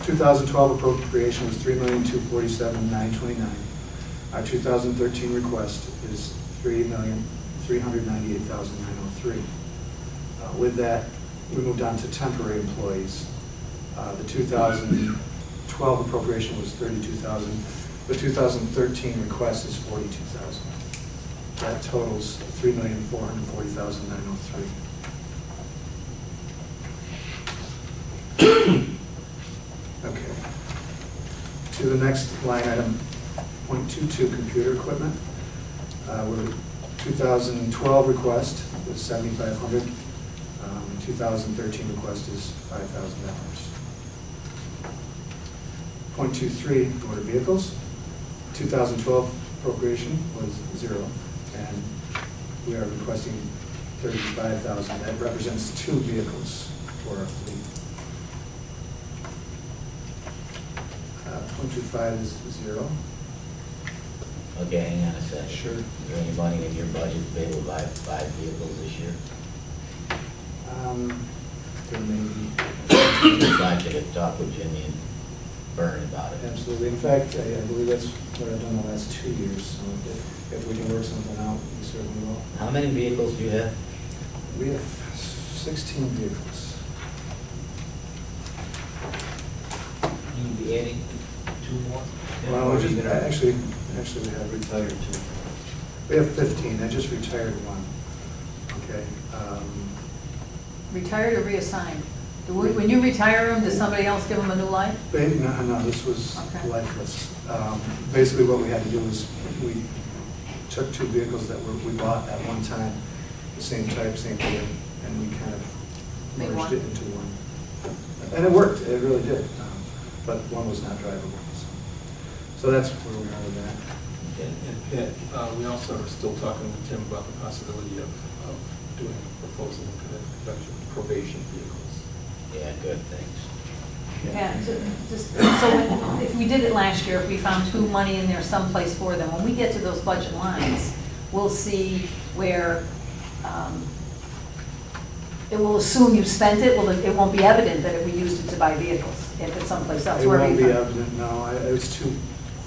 2012 appropriation was $3,247,929. Our 2013 request is $3,398,903. With that, we moved on to temporary employees. The 2012 appropriation was $32,000. The 2013 request is $42,000. That totals $3,440,903. Okay. To next line item, .22 computer equipment. We're 2012 request was $7,500. 2013 request is $5,000. .23 motor vehicles. 2012 appropriation was 0, and we are requesting $35,000. That represents 2 vehicles for our fleet. .25 is 0. Okay, hang on a second. Sure. Is there any money in your budget to be able to buy 5 vehicles this year? There may be. It's not going to talk with Jimmy and Byrne about it. Absolutely. In fact, I believe that's what I've done the last 2 years, so if we can work something out, we certainly will. How many vehicles do you have? We have 16 vehicles. You'll be adding 2 more? Well, Or we just, you gonna- actually, we have retired 2. We have 15. I just retired 1. Okay. Retired or reassigned? When you retire them, does somebody else give them a new life? No, this was Okay. lifeless. Basically, what we had to do was we took 2 vehicles that we bought at one time, the same type, same year, and we kind of Made one? merged it into one. And it worked, it really did, but one was not drivable. So that's where we are with that. And Pat, we also are still talking with Tim about the possibility of doing a proposal in connection with probation vehicles. Yeah, good, thanks. Yeah, so if we did it last year, if we found 2 money in there someplace for them, when we get to those budget lines, we'll see where it will assume you spent it. Well, it won't be evident that we used it to buy vehicles if it's someplace else. It won't be evident, no. It's too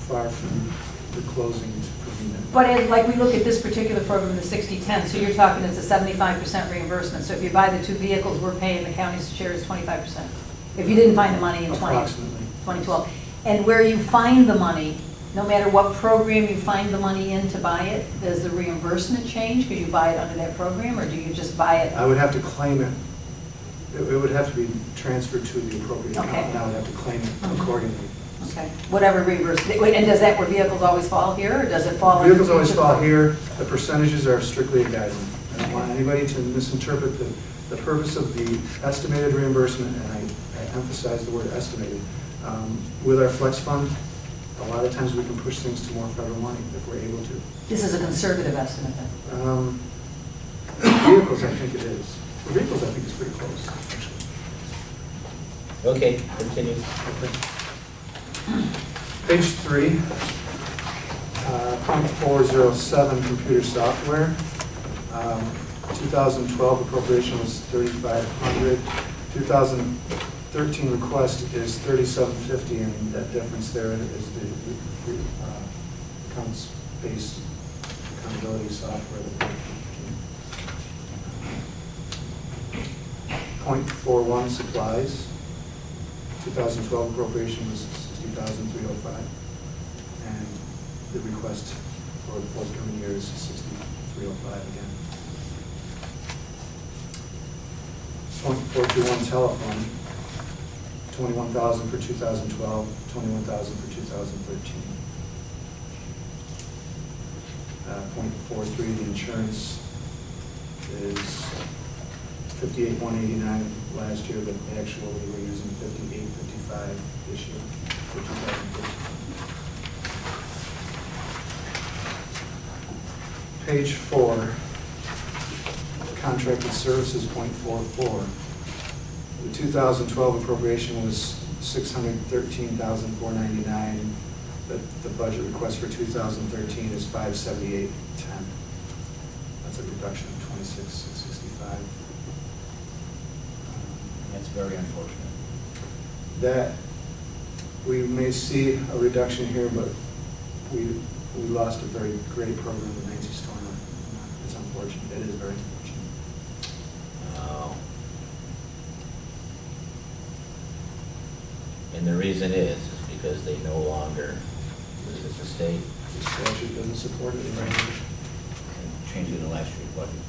far from the closing to prove that. But like we look at this particular program, the 60-10, so you're talking it's a 75% reimbursement. So if you buy the 2 vehicles, we're paying the county's share is 25%. If you didn't find the money in Approximately. 2012. And where you find the money, no matter what program you find the money in to buy it, does the reimbursement change because you buy it under that program, or do you just buy it? I would have to claim it. It would have to be transferred to the appropriate account, Okay. and I would have to claim it accordingly. Okay, whatever reimbursement. And does that where vehicles always fall here, or does it fall? under Vehicles always each of fall the- here. The percentages are strictly a guideline. I don't want anybody to misinterpret the purpose of the estimated reimbursement, and I emphasize the word estimated. With our flex fund, a lot of times we can push things to more federal money if we're able to. This is a conservative estimate then? Vehicles, I think it is. For vehicles, I think it's pretty close, actually. Okay, continue. Page 3, .407, computer software. 2012 appropriation was $3,500. 2013 request is $3,750, and that difference there is the accounts-based accountability software. .41 supplies. 2012 appropriation was $60,305, and the request for the forthcoming year is $63,005 again. .421 telephone, $21,000 for 2012, $21,000 for 2013. .43 the insurance is $58,189 last year, but actually we were using $58,55 this year for 2013. Page 4, contracted services, .44. The 2012 appropriation was $613,499, but the budget request for 2013 is $578,10. That's a reduction of $26,665. That's very unfortunate. That, we may see a reduction here, but we lost a very great program with Nancy Stormer. It's unfortunate. It is very unfortunate. Oh. And the reason is because they no longer, this is the state. The statute doesn't support it right now. Changing the last year's budget.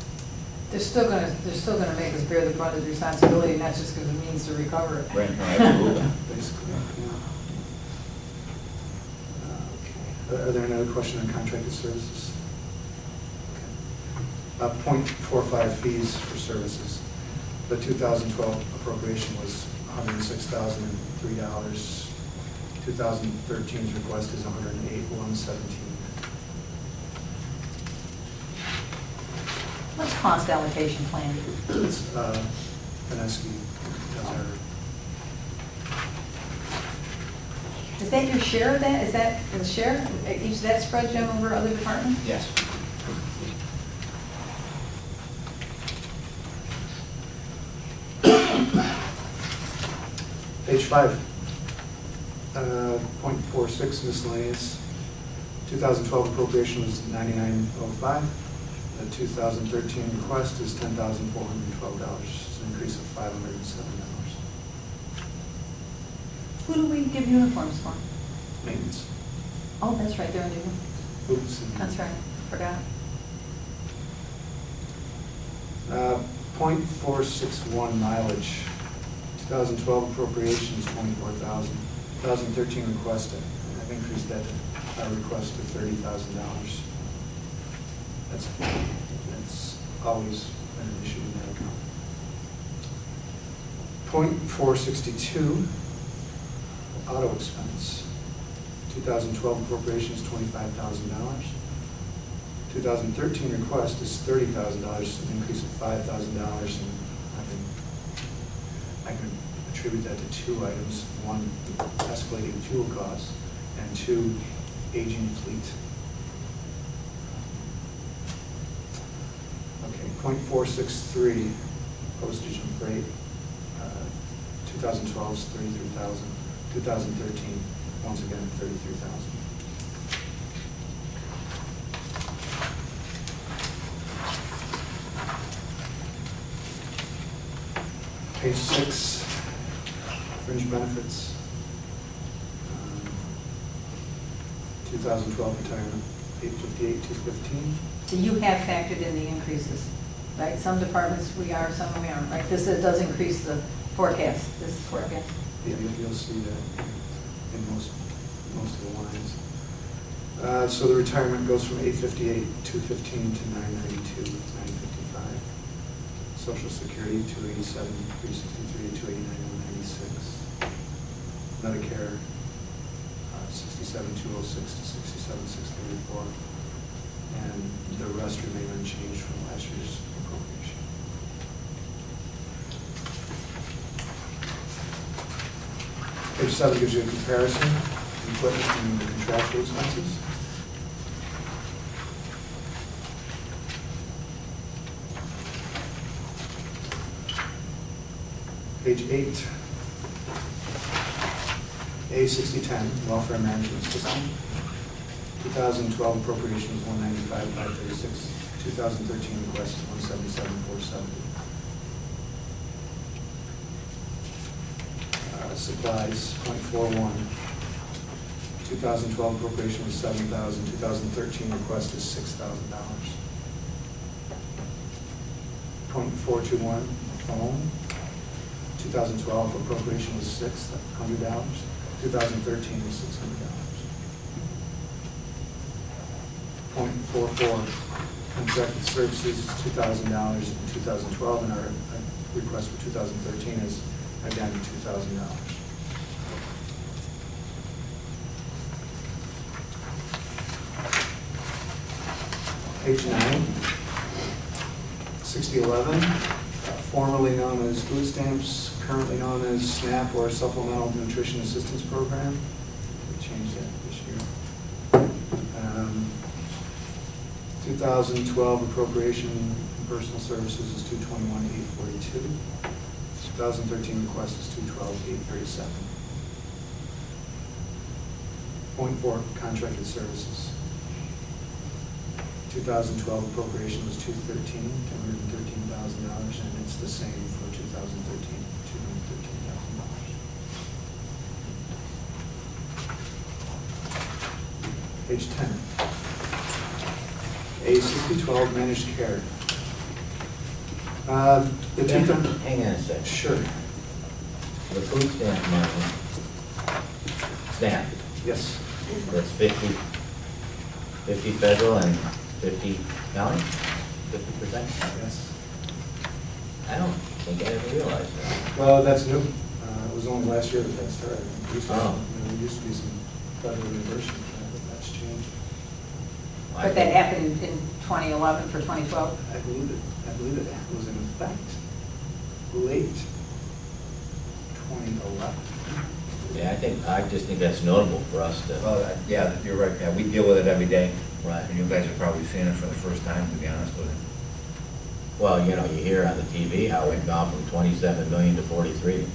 They're still gonna make us bear the brunt of the responsibility, and that's just because it means to recover it. Right, no, absolutely. Basically, yeah. Are there any other questions on contracted services? Okay. 0.45 fees for services. The 2012 appropriation was $106,003. 2013's request is $108,117. What's cost allocation plan? It's Vanessa does our. Is that your share of that? Is that the share? Is that spread, Jim, over other departments? Yes. Page 5, 0.46 miscellaneous. 2012 appropriation was $99,005. The 2013 request is $10,412. It's an increase of $507. Who do we give uniforms for? Maintenance. Oh, that's right, they're in the, Oops. that's right, forgot. 0.461 mileage. 2012 appropriation is $24,000. 2013 request, I've increased that, our request to $30,000. That's always been an issue in that account. 0.462 auto expense. 2012 appropriation is $25,000. 2013 request is $30,000, an increase of $5,000, and I can attribute that to two items. One, escalating fuel costs, and two, aging fleet. Okay, 0.463 postage and freight. 2012 is $33,000. 2013, once again, $33,000. Page 6, fringe benefits. 2012 retirement, 858, 215. So you have factored in the increases, right? Some departments we are, some we aren't, right? This does increase the forecast, this forecast. Yeah, you'll see that in most of the lines. So the retirement goes from 858, 215 to 992, 955. Social Security, 287, 363, 289, 196. Medicare, 67, 206 to 67, 634. And the rest remain unchanged from last year's appropriation. Page 7 gives you a comparison, equipment and contractual expenses. Page 8, A6010, Welfare Management System. 2012 appropriation was $195,536. 2013 request is $177,470. Supplies, 0.41. 2012 appropriation was $7,000. 2013 request is $6,000. 0.421, phone. 2012 appropriation was $600. 2013 was $600. 0.44, contracted services is $2,000 in 2012, and our request for 2013 is again $2,000. Page 9, 6011, formerly known as food stamps, currently known as SNAP or Supplemental Nutrition Assistance Program. We changed that this year. 2012 appropriation in personal services is $221,842. 2013 request is $212,837. 0.4 contracted services. 2012 appropriation was $213,000, and it's the same for 2013, $213,000. Page 10. A6012 managed care. Hang on a second. Sure. The food stamp money, stamp, Yes. that's 50, 50 federal and 50 county? 50%? Yes. I don't think I ever realized that. Well, that's new. It was only last year that started. There used to be some federal reimbursement, but that's changed. But that happened in 2011 for 2012? I believe it was in effect late 2011. Yeah, I just think that's notable for us to. Well, yeah, you're right, yeah, we deal with it every day. Right. And you guys are probably seeing it for the first time, to be honest with you. Well, you know, you hear on the TV how we've gone from 27 million to 43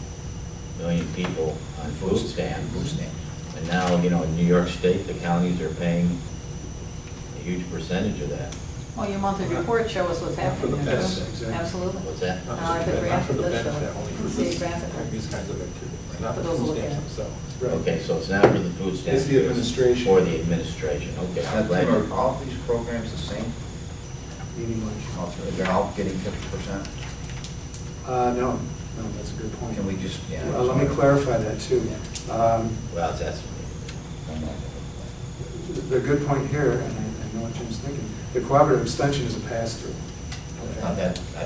million people on food stamps. Food stamps. And now, you know, in New York State, the counties are paying a huge percentage of that. Well, your monthly report show us what's Not for happening. the there, pets, too. exactly. Absolutely. What's that? Not the Not graph, for the does benefit, show. only for See graphic. these kinds of activities, not For the those food who look stamps at it. themselves. Right. Okay, so it's not for the food stamps. It's the administration. For the administration, okay. I'm glad Are you- all these programs the same? Meaning like, They're all getting 50%? no, that's a good point. Can we just, yeah. Well, let me clarify that too. Well, that's. The good point here, and I know what Jim's thinking, the cooperative extension is a pass-through. I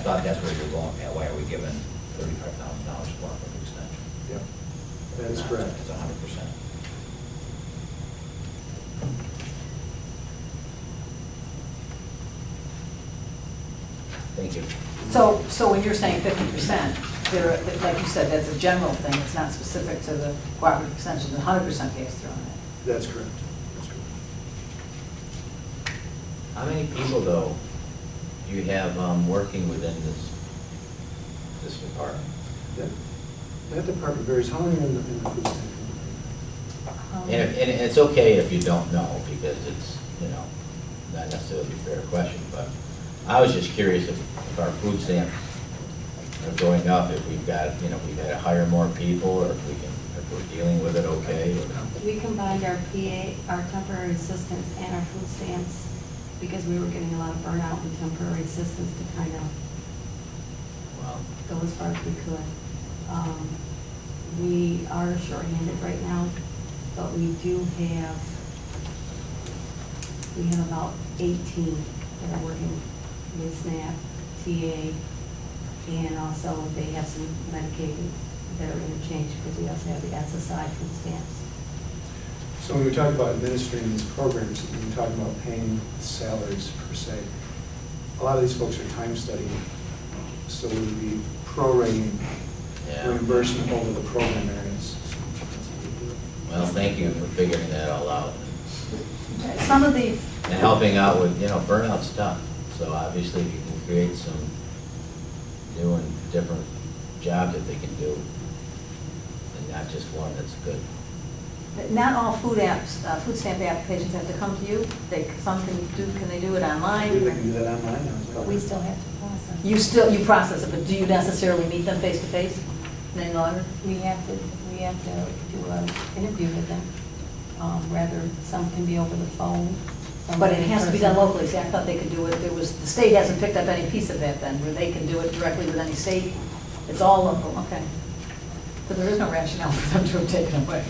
thought that's where you're going, yeah, why are we giving $35,000 for an extension? Yep, that is correct. It's 100%. Thank you. So when you're saying 50%, there, like you said, that's a general thing, it's not specific to the cooperative extension, 100% pass through on it. That's correct. That's correct. How many people, though, do you have working within this department? That department varies. How many in the food stamp? And it's okay if you don't know, because it's, you know, not necessarily a fair question, but I was just curious if our food stamps are going up, if we've got, you know, we've got to hire more people, or if we're dealing with it okay. or- We combined our PA, our temporary assistants and our food stamps because we were getting a lot of burnout in temporary assistants to kind of Well, go as far as we could. We are shorthanded right now, but we have about 18 that are working with SNAP, TA, and also they have some Medicaid that are interchanged because we also have the SSI food stamps. So when we talk about administering these programs, when we talk about paying salaries per se, a lot of these folks are time studying, so we would be prorating yeah. reimbursement over the program areas. Well, thank you for figuring that all out. Some of the, And helping out with, you know, burnout's tough. So obviously, if you can create some new and different jobs that they can do, and not just one that's good. not all food stamp applications have to come to you. Some can they do it online? They can do that online now. But we still have to process. You process it, but do you necessarily meet them face to face any longer? We have to do an interview with them. Rather, some can be over the phone. some But it in has to be done person. locally. See, I thought they could do it, the state hasn't picked up any piece of that then, where they can do it directly with any state. It's all local, okay. But there is no rationale for them to have taken away.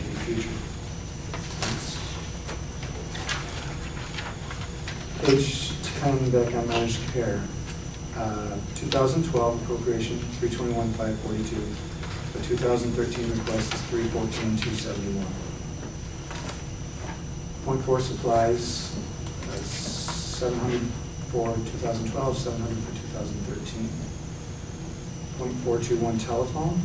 In the future. Page 10, back on managed care. 2012 appropriation, 321,542. The 2013 request is 314,271. .4 supplies, 700 for 2012, 700 for 2013. .421 telephone,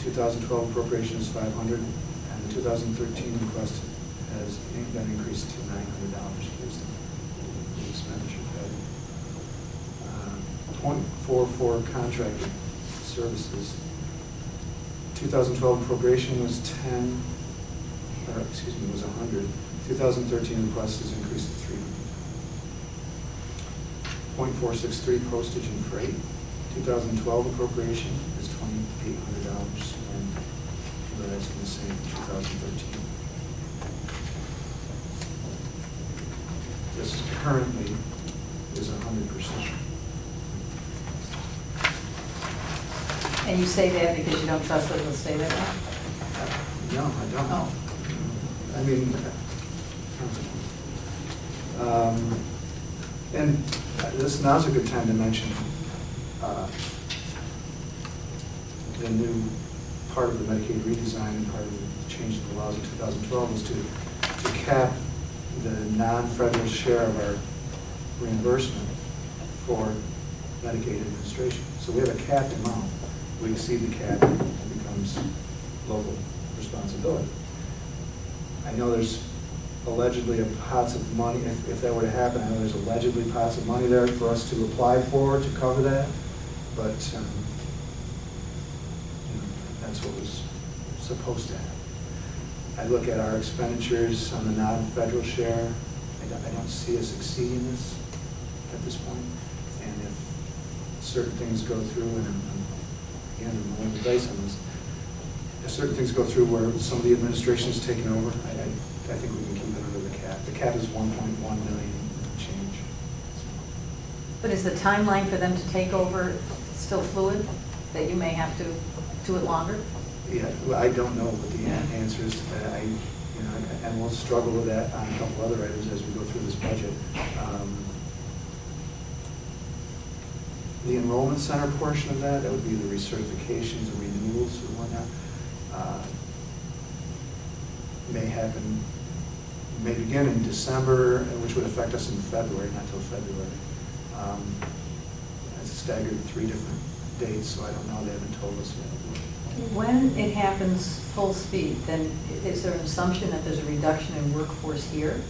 2012 appropriation is 500, and the 2013 request has been increased to $900 based on the expenditure pattern. .44 contracted services. 2012 appropriation was 10, or excuse me, was 100. 2013 request is increased to 300. .463 postage and freight. 2012 appropriation is $2,800, and we're asking the same for 2013. This currently is 100%. And you say that because you don't trust that it'll stay that way? No, I don't. Oh. I mean, and this, now's a good time to mention the new part of the Medicaid redesign and part of the change in the laws in 2012 was to cap the non-federal share of our reimbursement for Medicaid administration. So we have a capped amount. We exceed the cap, it becomes local responsibility. I know there's allegedly pots of money, if that were to happen, I know there's allegedly pots of money there for us to apply for to cover that, but that's what was supposed to happen. I look at our expenditures on the non-federal share, I don't see us exceeding this at this point. And if certain things go through, and again, I'm rolling the dice on this, if certain things go through where some of the administration is taking over, I think we can keep it under the cap. The cap is 1.1 million change. But is the timeline for them to take over still fluid, that you may have to do it longer? Yeah, well, I don't know what the answer is to that. And we'll struggle with that on a couple other items as we go through this budget. The enrollment center portion of that would be the recertifications and renewals or whatnot, may begin in December, which would affect us in February, not till February. It's staggered 3 different dates, so I don't know, they haven't told us yet. When it happens full speed, then is there an assumption that there's a reduction in workforce here?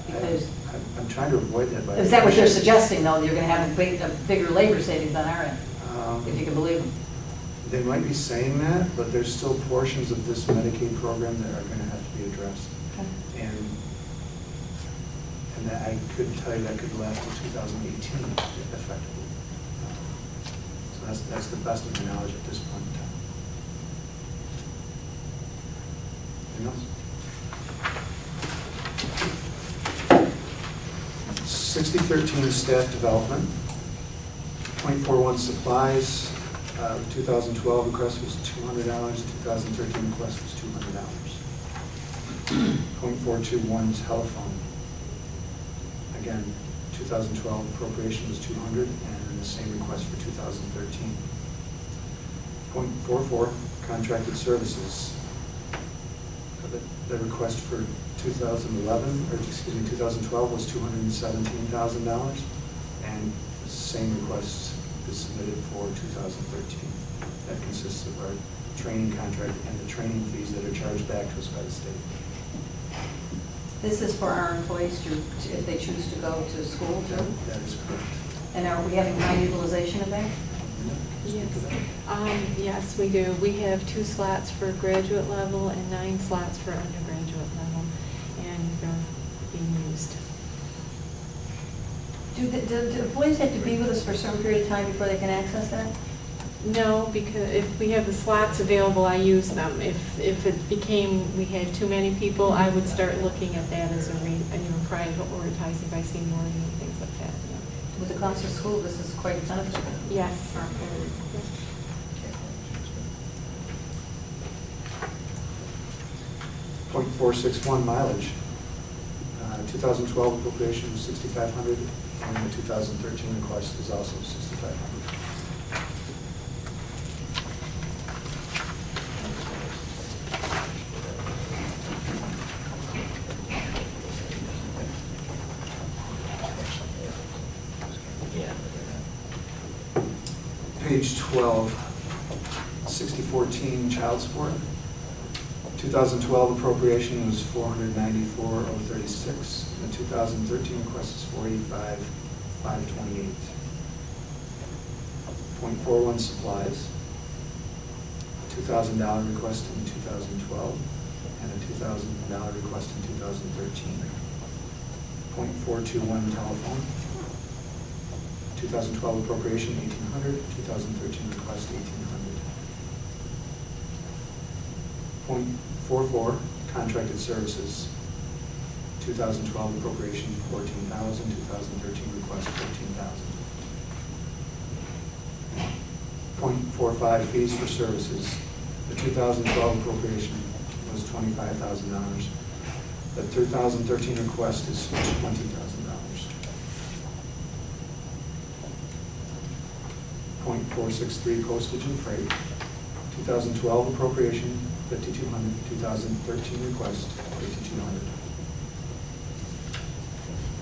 Because I'm trying to avoid that. Is that what they're suggesting, though, that you're going to have a bigger labor savings on our end, if you can believe them? They might be saying that, but there's still portions of this Medicaid program that are going to have to be addressed. Okay. And that I could tell you that could last till 2018 effectively. So that's the best of my knowledge at this point in time. Anything else? 6013 staff development. 0.41 supplies. 2012 request was $200. 2013 request was $200. 0.421 telephone. Again, 2012 appropriation was $200, and the same request for 2013. 0.44 contracted services. The request for 2012 was $217,000, and the same request is submitted for 2013. That consists of our training contract and the training fees that are charged back to us by the state. This is for our employees to, if they choose to go to school too? That is correct. And are we having high utilization of that? Yes. Yes, we do. We have 2 slots for graduate level and 9 slots for undergraduate level, and they're being used. Do employees have to be with us for a certain period of time before they can access that? No, because if we have the slots available, I use them. If it became, we had too many people, I would start looking at that as a prioritizing by seniority and things like that. With the cost of school, this is quite beneficial. Yes. 0.461 mileage. 2012 appropriation was $6,500, and the 2013 request is also $6,500. Page 12, 6014 child support. 2012 appropriation was $494,036. The 2013 request is $485,528. 0.41 supplies. $2,000 request in 2012 and a $2,000 request in 2013. 0.421 telephone. 2012 appropriation $1,800, 2013 request $1,800. 0.44 contracted services. 2012 appropriation $14,000, 2013 request $14,000. 0.45 fees for services. The 2012 appropriation was $25,000. The 2013 request is $20,000. .463 postage and freight. 2012 appropriation, $5,200. 2013 request, $5,200.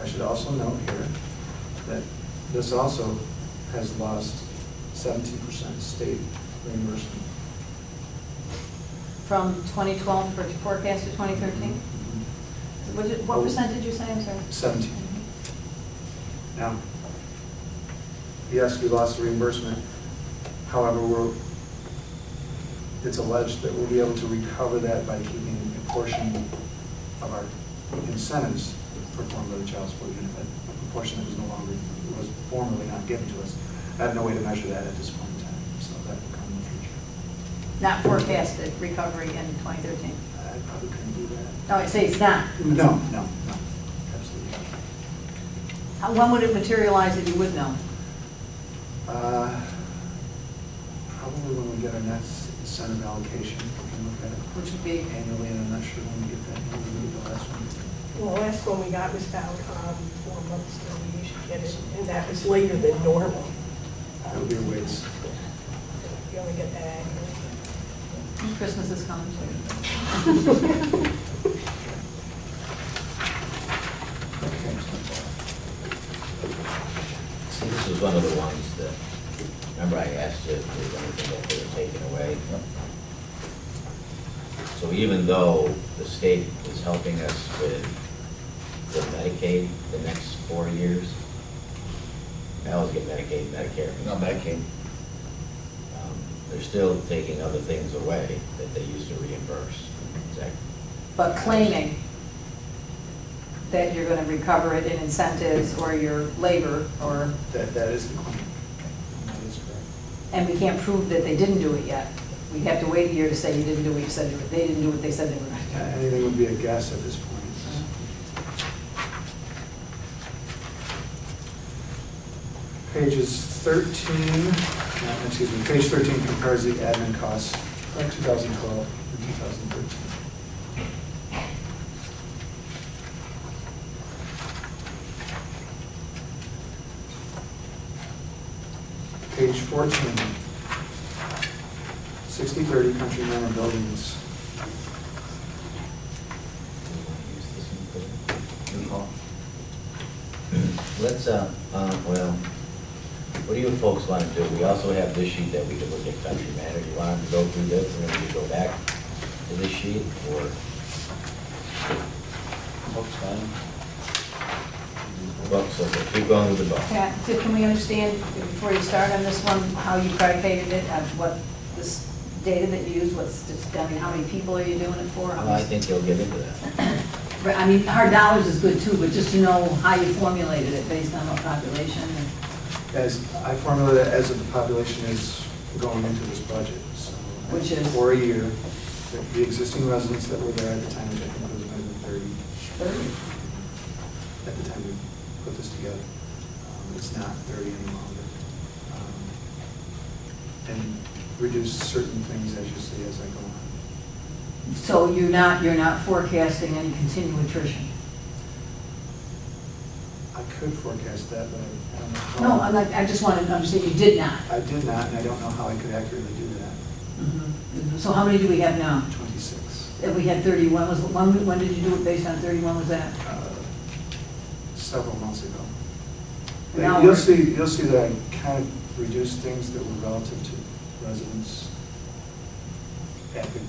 I should also note here that this also has lost 17% state reimbursement. From 2012 for forecast to 2013? What percent did you say, I'm sorry? 17. Now, yes, we lost the reimbursement. However, it's alleged that we'll be able to recover that by keeping a portion of our incentives performed by the child support unit, a portion that was formerly not given to us. I have no way to measure that at this point in time, so that will come in the future. Not forecasted recovery in 2013? I probably couldn't do that. No, I say it's not. No, absolutely not. When would it materialize that you would know? Probably when we get our next incentive allocation, we can look at it. Which would be? Annually, and I'm not sure when we get that. When we get the last one. Well, the last one we got was about 4 months ago. We usually get it, and that was later than normal. It'll be a ways. You only get that annually. Christmas is coming too. See, this is one of the ones that, remember I asked you if there was anything that they were taking away? So even though the state is helping us with Medicaid the next 4 years, I always get Medicaid, Medicare. No, Medicaid. They're still taking other things away that they used to reimburse. Exactly. But claiming that you're going to recover it in incentives or your labor or... That is the claim. That is correct. And we can't prove that they didn't do it yet. We have to wait a year to say you didn't do what you said you were. They didn't do what they said they were going to do. Anything would be a guess at this point. Pages 13, page 13 compares the admin costs from 2012 and 2013. Page 14, 6030 Country Manor Buildings. Let's, well, what do you folks want to do? We also have this sheet that we could look at Country Manor. Do you want to go through this and then we go back to this sheet, or? Books fine. Books, okay, keep going with the book. Yeah, so can we understand, before you start on this one, how you predicated it, what this data that you used, I mean, how many people are you doing it for? Well, I think you'll get into that. Right, I mean, hard dollars is good too, but just to know how you formulated it based on what population. As I formulated it as of the population is going into this budget. So Which is? For a year, the existing residents that were there at the time, which I think was maybe 30. 30? At the time we put this together. It's not 30 any longer. And reduce certain things, as you see, as I go on. So you're not forecasting any continued attrition? I could forecast that, but I don't know how. No, I just want to understand you did not. I did not, and I don't know how I could accurately do that. Mm-hmm. So how many do we have now? 26. If we had 31, when did you do it based on 31, was that? Several months ago. Now You'll see that I kind of reduced things that were relative to residents at the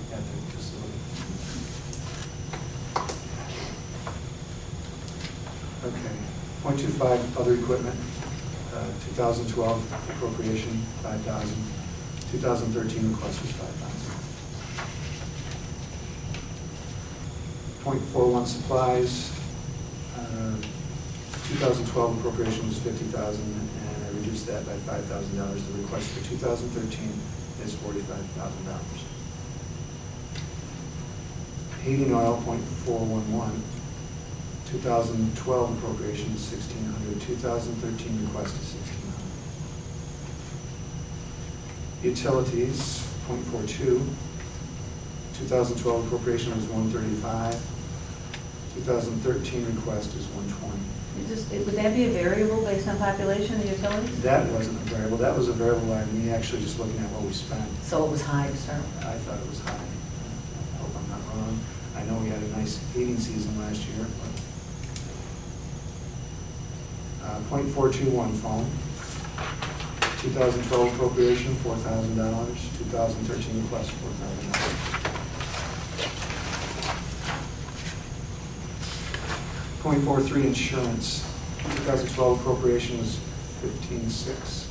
facility. Okay. 0.25 other equipment. 2012 appropriation, 5,000. 2013 request was 5,000. 0.41 supplies. 2012 appropriation was 50,000, and I reduced that by $5,000. The request for 2013 is $45,000. Heating oil, 0.411. 2012 appropriation is 1,600. 2013 request is 1,600. Utilities, 0.42. 2012 appropriation was 135. 2013 request is 120. Would that be a variable based on population of the utilities? That wasn't a variable, that was a variable item, me actually just looking at what we spent. So it was high to start with. I thought it was high. I hope I'm not wrong. I know we had a nice heating season last year, but. .421 phone. 2012 appropriation, $4,000. 2013 request, $4,000. .43 insurance. 2012 appropriation was $15,600.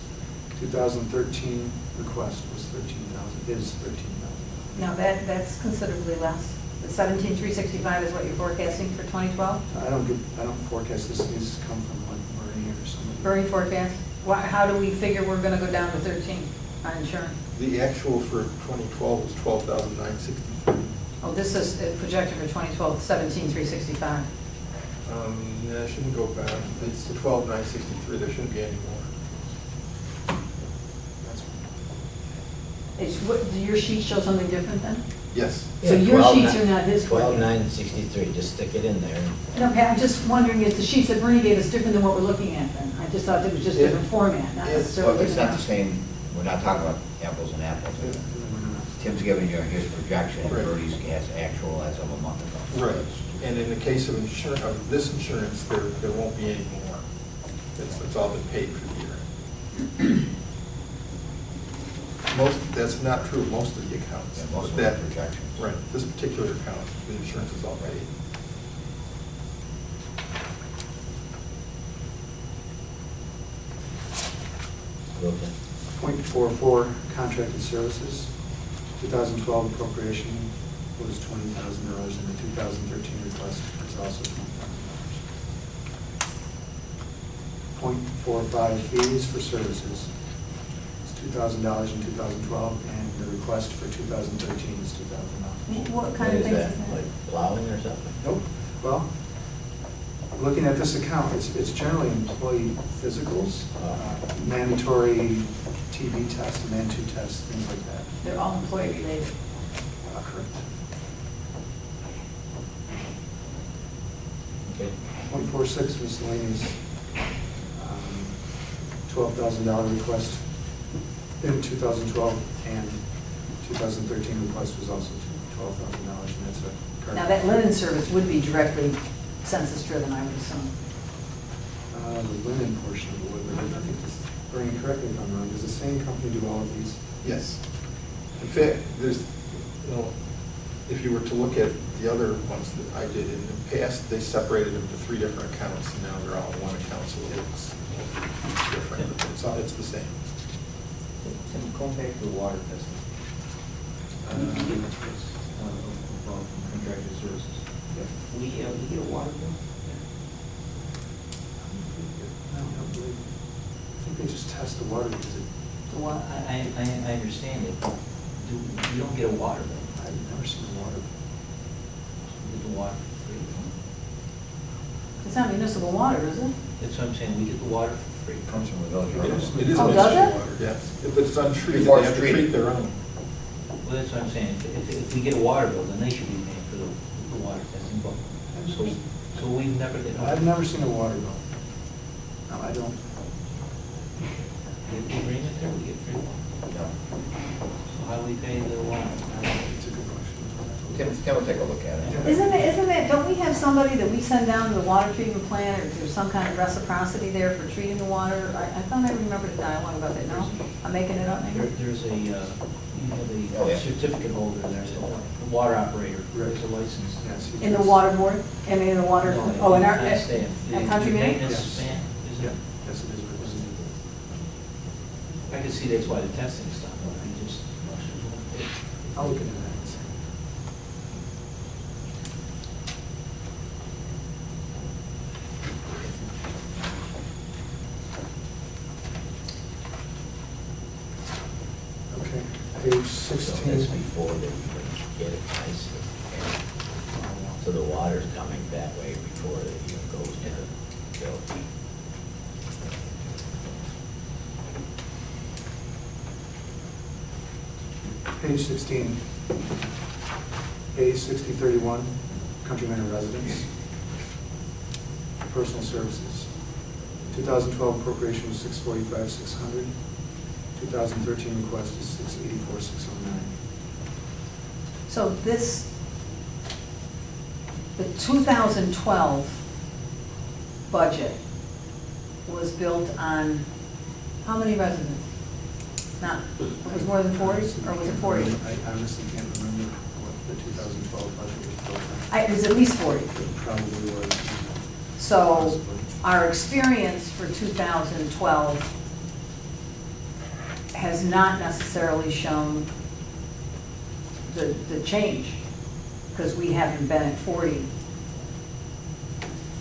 2013 request was $13,000. Is $13,000. Now, that's considerably less. The 17,365 is what you're forecasting for 2012? I don't forecast this. These come from like Bernie or somebody. Bernie forecast? How do we figure we're going to go down to 13 on insurance? The actual for 2012 was $12,963. Oh, this is projected for 2012, 17,365. No, it shouldn't go back. It's the 12,963. There shouldn't be any more. Do your sheet show something different then? Yes. So your sheets are not his forecast? 12,963, just stick it in there. No, Pat, I'm just wondering if the sheets that Bernie gave us different than what we're looking at then. I just thought it was just different format, not necessarily Well, it's not the different. same, we're not talking about apples and apples. Tim's giving you his projection, and Right. Bertie's has actual as of a month ago. Right. And in the case of insurance, of this insurance, there won't be any more. It's all been paid for the year. That's not true of most of the accounts. Yeah, most of But the projections. Right, this particular account, the insurance is all paid. Okay. .44 contracted services. 2012 appropriation was $20,000, and the 2013 request is also $20,000. .45 fees for services. It's $2,000 in 2012, and the request for 2013 is $2,000. What kind of What is things that, is that? like plowing or something? Nope. Well, looking at this account, it's generally employee physicals, mandatory TB tests, MAN2 tests, things like that. They're all employee related. Correct. Okay. .46 miscellaneous, $12,000 request in 2012, and 2013 request was also $12,000, and that's a. Now, that linen service would be directly census-driven, I would assume. The linen portion of the wood, I think this, Bernie, correct me if I'm wrong, does the same company do all of these? Yes. In fact, if you were to look at the other ones that I did in the past, they separated them to 3 different accounts, and now they're all in one account, so it looks different. It's the same. Tim, going back to the water testing. Contracted services. We get a water bill? I think they just test the water because it. Well, I understand it. You don't get a water bill. I've never seen a water. We get the water for free. It's not municipal water, is it? That's what I'm saying, we get the water for free. It comes from the village. It is Oh, does municipal it? water, yes. If it's untreated, Before they it's have to treat treated. their own. Well, that's what I'm saying, if we get a water bill, then they should be paying for the water testing. So we've never get. I've never seen a water bill. No, I don't. The agreement there, we get free water. No. So how do we pay the water? It's a good question. Tim will take a look at it. Isn't it, don't we have somebody that we send down to the water treatment plant, or there's some kind of reciprocity there for treating the water? I thought I remembered a dialogue about that, no? I'm making it up maybe? There's a, you Oh, have yeah. a certificate holder there, the water operator, there's a license. Yes, In the water board, I mean, in the water, oh, in our, Not staff. at Country The Man? Maintenance man, is it? Yes, it is. I can see that's why the testing stopped, we just. I'll look into that. Okay, page So 16. that's before they even get it iced. So the water's coming that way before it even goes to the bill. Page 16, page 6031, Country Manor residents. personal services. 2012 appropriation was 645,600. 2013 request is 684,609. So this, the 2012 budget was built on how many residents? Not, it was more than 40, or was it 40? I honestly can't remember what the 2012 budget was built on. It was at least 40. It probably was. So Possibly. our experience for 2012 has not necessarily shown the change, because we haven't been at 40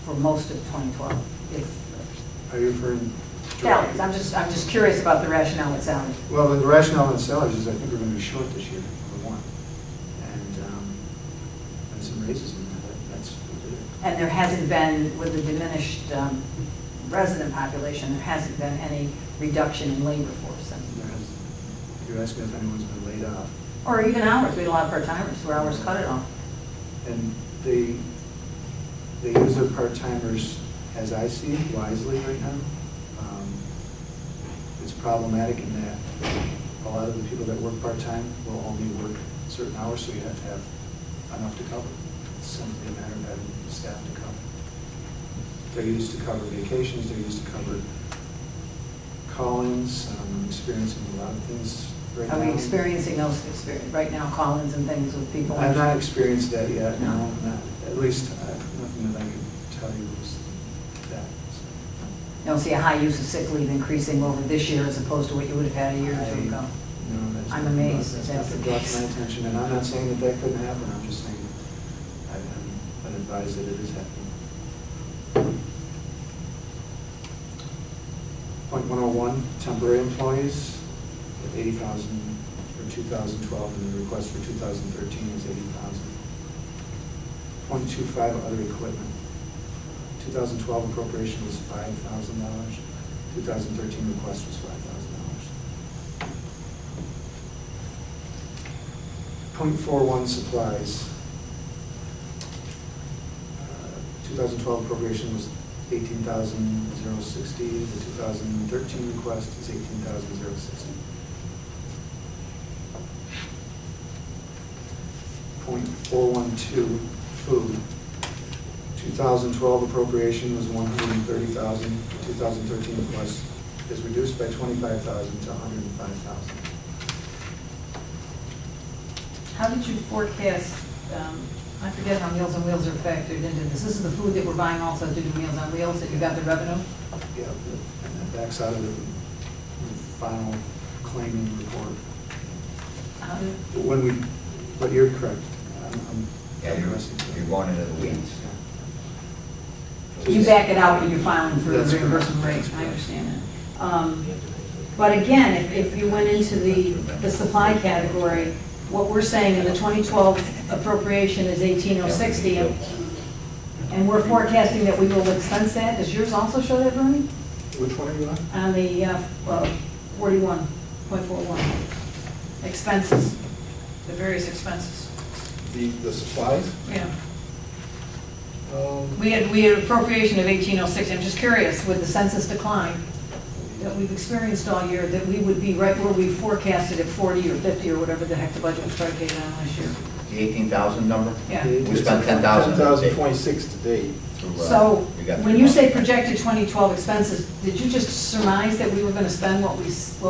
for most of 2012. Are you referring? Salaries, I'm just curious about the rationale with salaries. Well, the rationale on salaries is I think we're going to be short this year, for one. And some raises in there, that's what we did. And there hasn't been, with the diminished resident population, there hasn't been any reduction in labor force. You're asking if anyone's been laid off. Or even hours, we had a lot of part-timers, where hours cut it off. And they use their part-timers, as I see it, wisely right now. It's problematic in that a lot of the people that work part-time will only work certain hours, so you have to have enough to cover. It's simply a matter of having staff to cover. They're used to cover vacations, they're used to cover call-ins. I'm experiencing a lot of things right now. Are we experiencing those right now, call-ins and things with people? I've not experienced that yet, No. no. Not, at least nothing that I can tell you is that. So. You don't see a high use of sick leave increasing over this year as opposed to what you would have had a year or two ago? No, that's I'm not- amazed That's that not that's the brought to case. my attention, and I'm not saying that that couldn't happen. I'm just saying I've been advised that it is happening. Point 101, temporary employees at 80,000 for 2012, and the request for 2013 is 80,000. Point 25, other equipment. 2012 appropriation was $5,000. 2013 request was $5,000. Point 41, supplies. 2012 appropriation was $18,060. The 2013 request is $18,060. Point 412, food. 2012 appropriation was $130,000. The 2013 request is reduced by $25,000 to $105,000. How did you forecast, I forget how Meals on Wheels are factored into this. This is the food that we're buying also due to Meals on Wheels, that you got the revenue? Yeah, and that backs out of the final claiming report. How did, But you're correct. Yeah, you're going into the weeds. you back it out when you're filing for the That's reimbursement correct. rate, I understand that. But again, if you went into the supply category, what we're saying in the 2012 appropriation is 18,060, and we're forecasting that we will expense that. Does yours also show that, Bernie? Which one are you on? On the 41.41, expenses, the various expenses. The supplies? Yeah. We had appropriation of 18,060. I'm just curious, with the census decline that we've experienced all year, that we would be right where we forecasted at 40 or 50 or whatever the heck the budget was predicated on last year. The 18,000 number? Yeah. We spent 10,000. 10,026 to date. So got when you say projected 2012 expenses, did you just surmise that we were going to spend what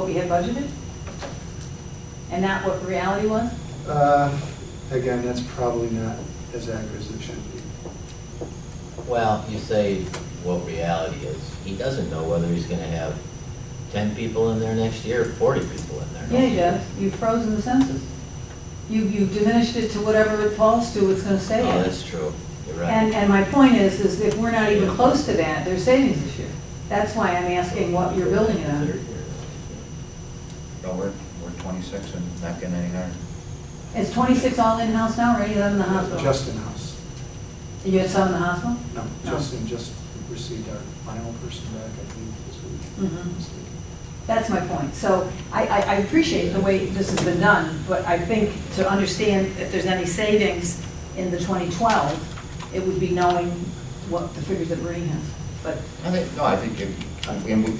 we had budgeted? And not what reality was? Again, that's probably not as accurate as it should be. Well, you say what reality is. He doesn't know whether he's gonna have 10 people in there next year or 40 people in there. Yeah, he does. You've frozen the census. You've diminished it to whatever it falls to, it's going to stay Oh, at. that's true. You're right. And my point is if we're not even close to that, there's savings this year. That's why I'm asking what you're building it on. No, we're 26 and not getting any higher. Is 26 all in-house now, or any of them in the hospital? Just in-house. You had some in the hospital? No, just received our final person back, I believe, this week. Mhm. That's my point. So I appreciate the way this has been done, but I think to understand if there's any savings in the 2012, it would be knowing what the figures that Bernie has, but. I think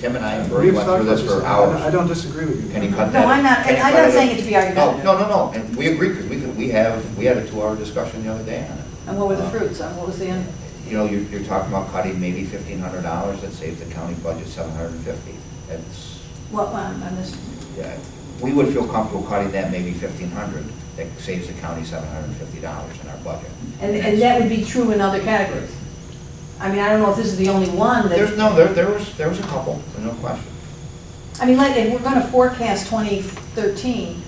Tim and I and Bernie We've went talked through about this for I hours. don't disagree with you. Can you cut No, that? I'm not, can you I'm cut not it? saying it to be argumentative. No, and we agree, because we had a 2-hour discussion the other day on it. And what were the fruits, and what was the end? You know, you're talking about cutting maybe $1,500, that saves the county budget $750. That's, What, on this? yeah, we would feel comfortable cutting that maybe $1,500, that saves the county $750 in our budget. And that would be true in other categories? I mean, I don't know if this is the only one that. There was a couple, no question. I mean, like, if we're gonna forecast 2013,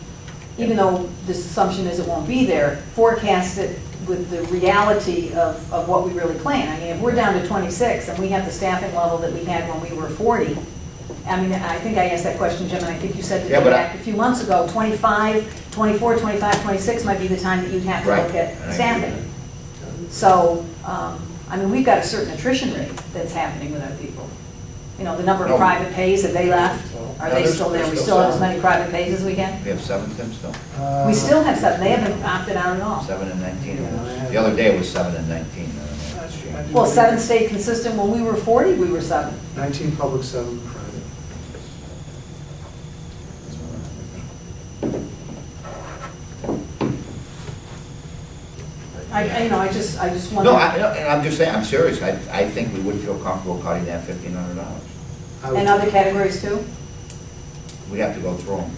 even though this assumption is it won't be there, forecast it with the reality of what we really plan. I mean, if we're down to 26 and we have the staffing level that we had when we were 40, I mean, I think I asked that question, Jim, and I think you said to me back a few months ago, 25, 24, 25, 26 might be the time that you'd have to look at staffing. So, I mean, we've got a certain attrition rate that's happening with our people. You know, the number of private pays, have they left? Are they still there? We still have as many private pays as we can? We have 7, Tim, still? We still have 7. They haven't opted out at all. 7 and 19. The other day it was 7 and 19. Well, 7 stayed consistent. When we were 40, we were 7. 19 public, 7 private. I just wonder. No, and I'm just saying, I'm serious. I think we would feel comfortable cutting that $1,500. And other categories too? We'd have to go through them.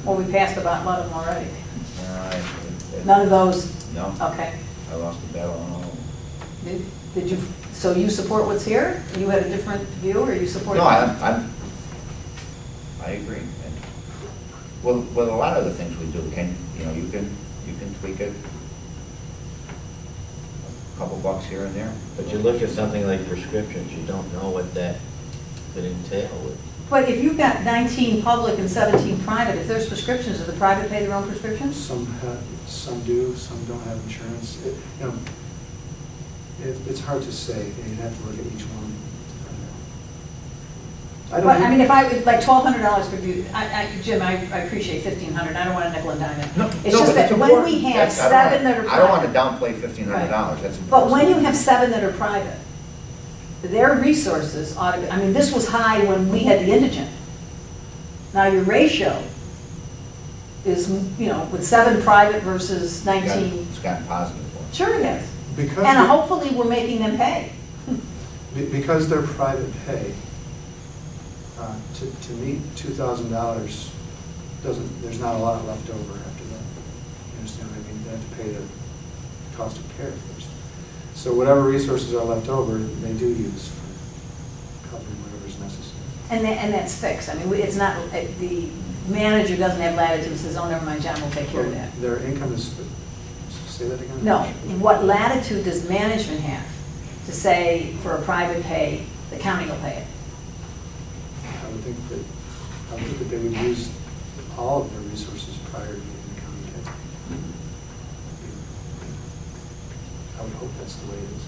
Well, we passed about a lot of them already. None of those? No. Okay. I lost the battle on all of them. Did you, so you support what's here? You had a different view, or you support? No, I agree. And with a lot of the things we do, you can tweak it. A couple bucks here and there. But you look at something like prescriptions, you don't know what that could entail. But if you've got 19 public and 17 private, if there's prescriptions, do the private pay their own prescriptions? Some do, some don't have insurance. It's hard to say. You'd have to look at each one. But, I mean, if I would, like $1,200 for you, Jim, I appreciate $1,500. I don't want to nickel and dime it. It's just that when we have 7 that are private. I don't want to downplay $1,500. Right. That's important. But when you have 7 that are private, their resources ought to be, I mean, this was high when we had the indigent. Now your ratio is, with 7 private versus 19. It's gotten positive for us. Sure it has. Because And hopefully we're making them pay. Because they're private pay, to meet $2,000 there's not a lot left over after that. You understand what I mean? They have to pay the cost of care first. So whatever resources are left over, they do use for covering whatever's necessary. And that's fixed. I mean, it's not, the manager doesn't have latitude, says, oh, never mind, John will take care of that. Their income is, say that again? No. What latitude does management have to say for a private pay, the county will pay it? I would think that they would use all of their resources prior to getting the county pay. I would hope that's the way it is.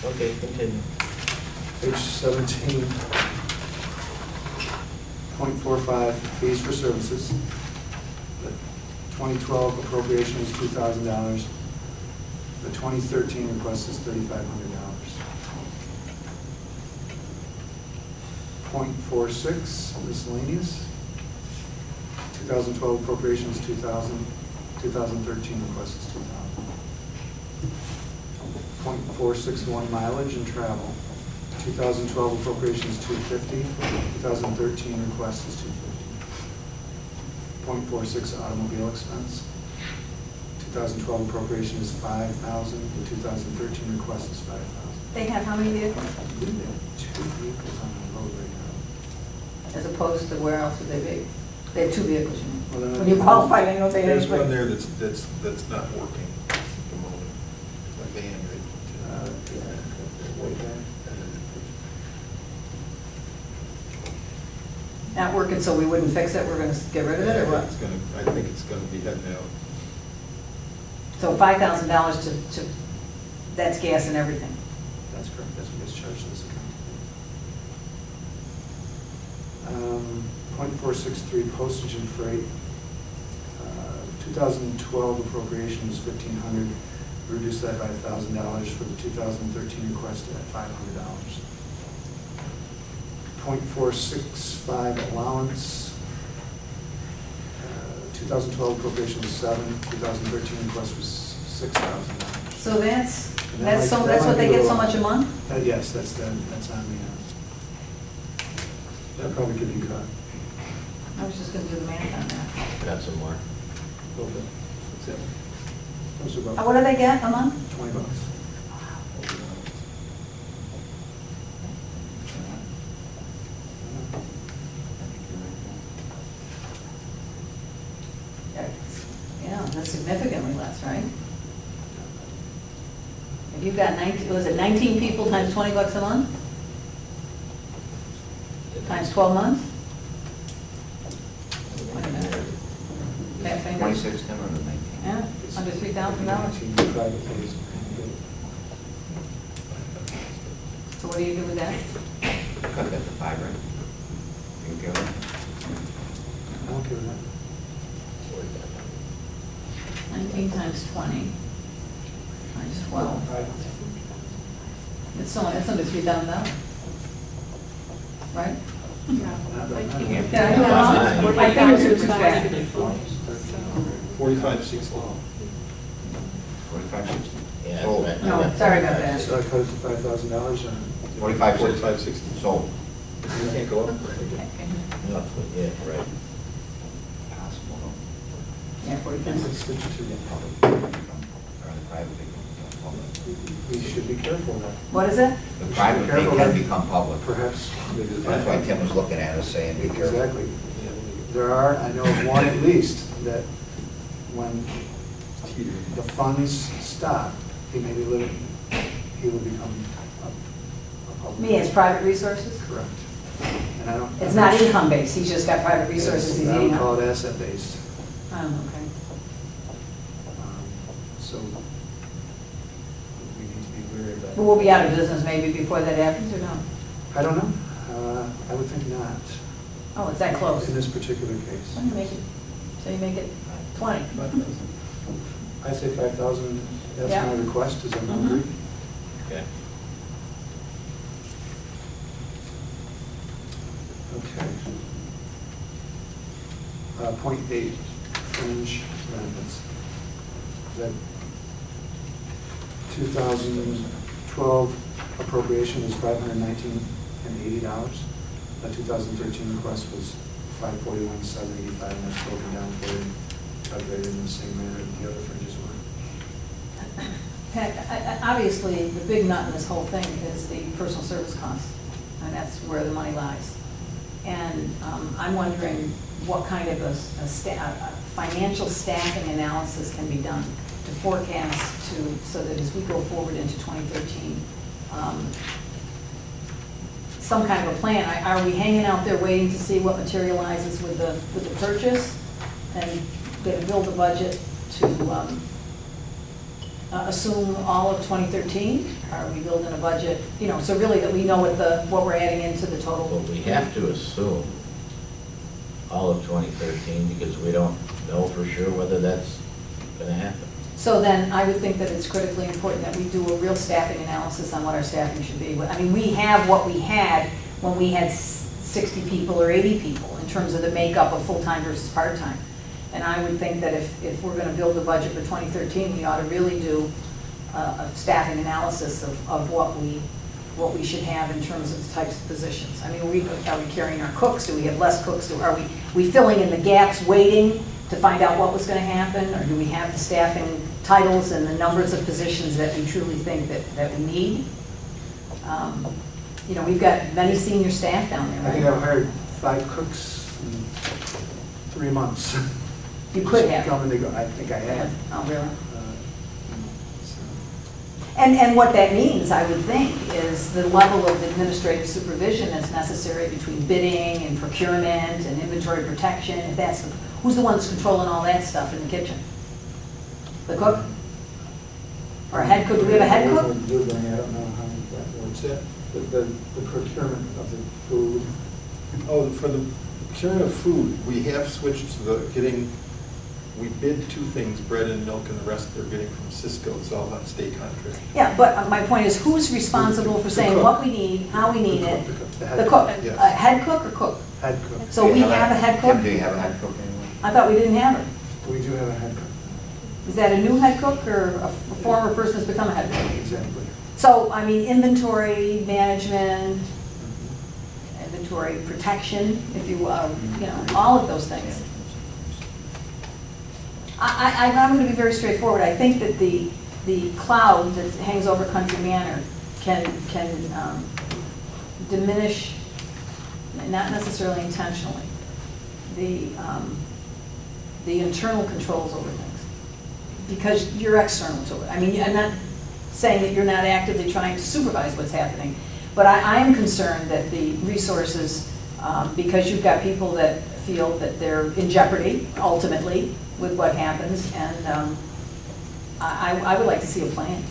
Okay, continue. Page 17, .45, fees for services. The 2012 appropriation is $2,000. The 2013 request is $3,500. .46, miscellaneous. 2012 appropriation is $2,000. 2013 request is $2,000. .461, mileage and travel. 2012 appropriation is $250. 2013 request is $250. .46, automobile expense. 2012 appropriation is $5,000. The 2013 request is $5,000. They have how many vehicles? I believe they have 2 vehicles on the road right now. As opposed to where else would they be? They have 2 vehicles, you mean. Well, When you qualify, I know they have. There's one there that's not working at the moment. Like the Android. Way back. Not working, so we wouldn't fix it, we're gonna get rid of it, or what? I think it's gonna be heading out. So $5,000 to, that's gas and everything. That's correct. That's what gets charged to this account. .463, postage and freight. 2012 appropriation was $1,500. We reduced that by $1,000 for the 2013 request at $500. .465 allowance. 2012 appropriation was $7,000. 2013 request was $6,000. So that's what they get so much a month? Yes, that's on the, that probably could be cut. I was just gonna do the math on that. Got some more. A little bit. That's it. Those are about What do they get a month? $20. Yeah, that's significantly less, right? If you've got 19, was it 19 people times $20 a month? Times 12 months? Wait a minute. Fat fingers? 26, 10, or 19? Yeah, under $3,000. Private pays. So what do you do with that? Cut that to 5, right? You okay with that? I'm okay with that. 19 times 20 times 12. It's under $3,000, right? Yeah, I know. My fingers are too fat. 45, 60. 45, 60. Yeah. Sold. that's right. No, sorry about that. So I cut it to $5,000 or? 45, 45, 60. Sold. You can't go up. Yeah, right. Possible. Yeah, 45. Switch it to the Or the private become public. We should be careful of that. What is it? The private can become public. Perhaps. That's why Tim was looking at us saying, be careful. Exactly. There are, I know of one at least, that when the funds stop, he may be living, he will become a public. Me as private resources? Correct. And I don't. It's not income-based, he's just got private resources he's I eating would call up. it asset-based. Oh, okay. So we need to be wary of that. But we'll be out of business maybe before that happens, or no? I don't know. I would think not. Oh, it's that close? In this particular case. So you make it, so you make it 20. I say 5,000, that's Yeah. my request, is everyone Mhm. agree? Okay. Okay. Point 8, fringe benefits. That 2012 appropriation was $519.80. The 2013 request was $541,785, and that's broken down for you, calculated in the same manner that the other fringes were. Pat, obviously, the big nut in this whole thing is the personal service costs, and that's where the money lies. And I'm wondering what kind of a financial staffing analysis can be done to forecast so that as we go forward into 2013, some kind of a plan. Are we hanging out there waiting to see what materializes with the purchase and build a budget to assume all of 2013? Are we building a budget, so really that we know what we're adding into the total? Well, we have to assume all of 2013 because we don't know for sure whether that's going to happen. So then I would think that it's critically important that we do a real staffing analysis on what our staffing should be. I mean, we have what we had when we had 60 people or 80 people in terms of the makeup of full-time versus part-time. And I would think that if we're going to build a budget for 2013, we ought to really do a staffing analysis of what we should have in terms of the types of positions. I mean, are we carrying our cooks? Do we have less cooks? Are we filling in the gaps, waiting to find out what was going to happen? Or do we have the staffing titles and the numbers of positions that we truly think that we need? We've got many senior staff down there, I right? think I've hired 5 cooks in 3 months. You could have. Come and they go, I think I have. Oh, really? So. And what that means, I would think, is the level of administrative supervision that's necessary between bidding and procurement and inventory protection. If that's who's the one that's controlling all that stuff in the kitchen? The cook? Or a head cook? Do we have a head cook? I don't know how that works. The procurement of the food. Oh, for the procurement of food, we have switched to getting we bid 2 things, bread and milk, and the rest they're getting from Cisco. It's all on state contract. Yeah, but my point is, who's responsible for saying what we need, how we need it? The cook, Yes. head cook or cook? Head cook. So we have a head cook? Tim, do you have a head cook anyway? I thought we didn't have it. We do have a head cook. Is that a new head cook or a former person that's become a head cook? Exactly. So, I mean, inventory management, inventory protection, if you will, you know, all of those things. I'm going to be very straightforward. I think that the cloud that hangs over Country Manor can diminish, not necessarily intentionally, the internal controls over things. Because you're external to it. I mean, I'm not saying that you're not actively trying to supervise what's happening, but I am concerned that the resources, because you've got people that feel that they're in jeopardy, ultimately, with what happens, and I would like to see a plan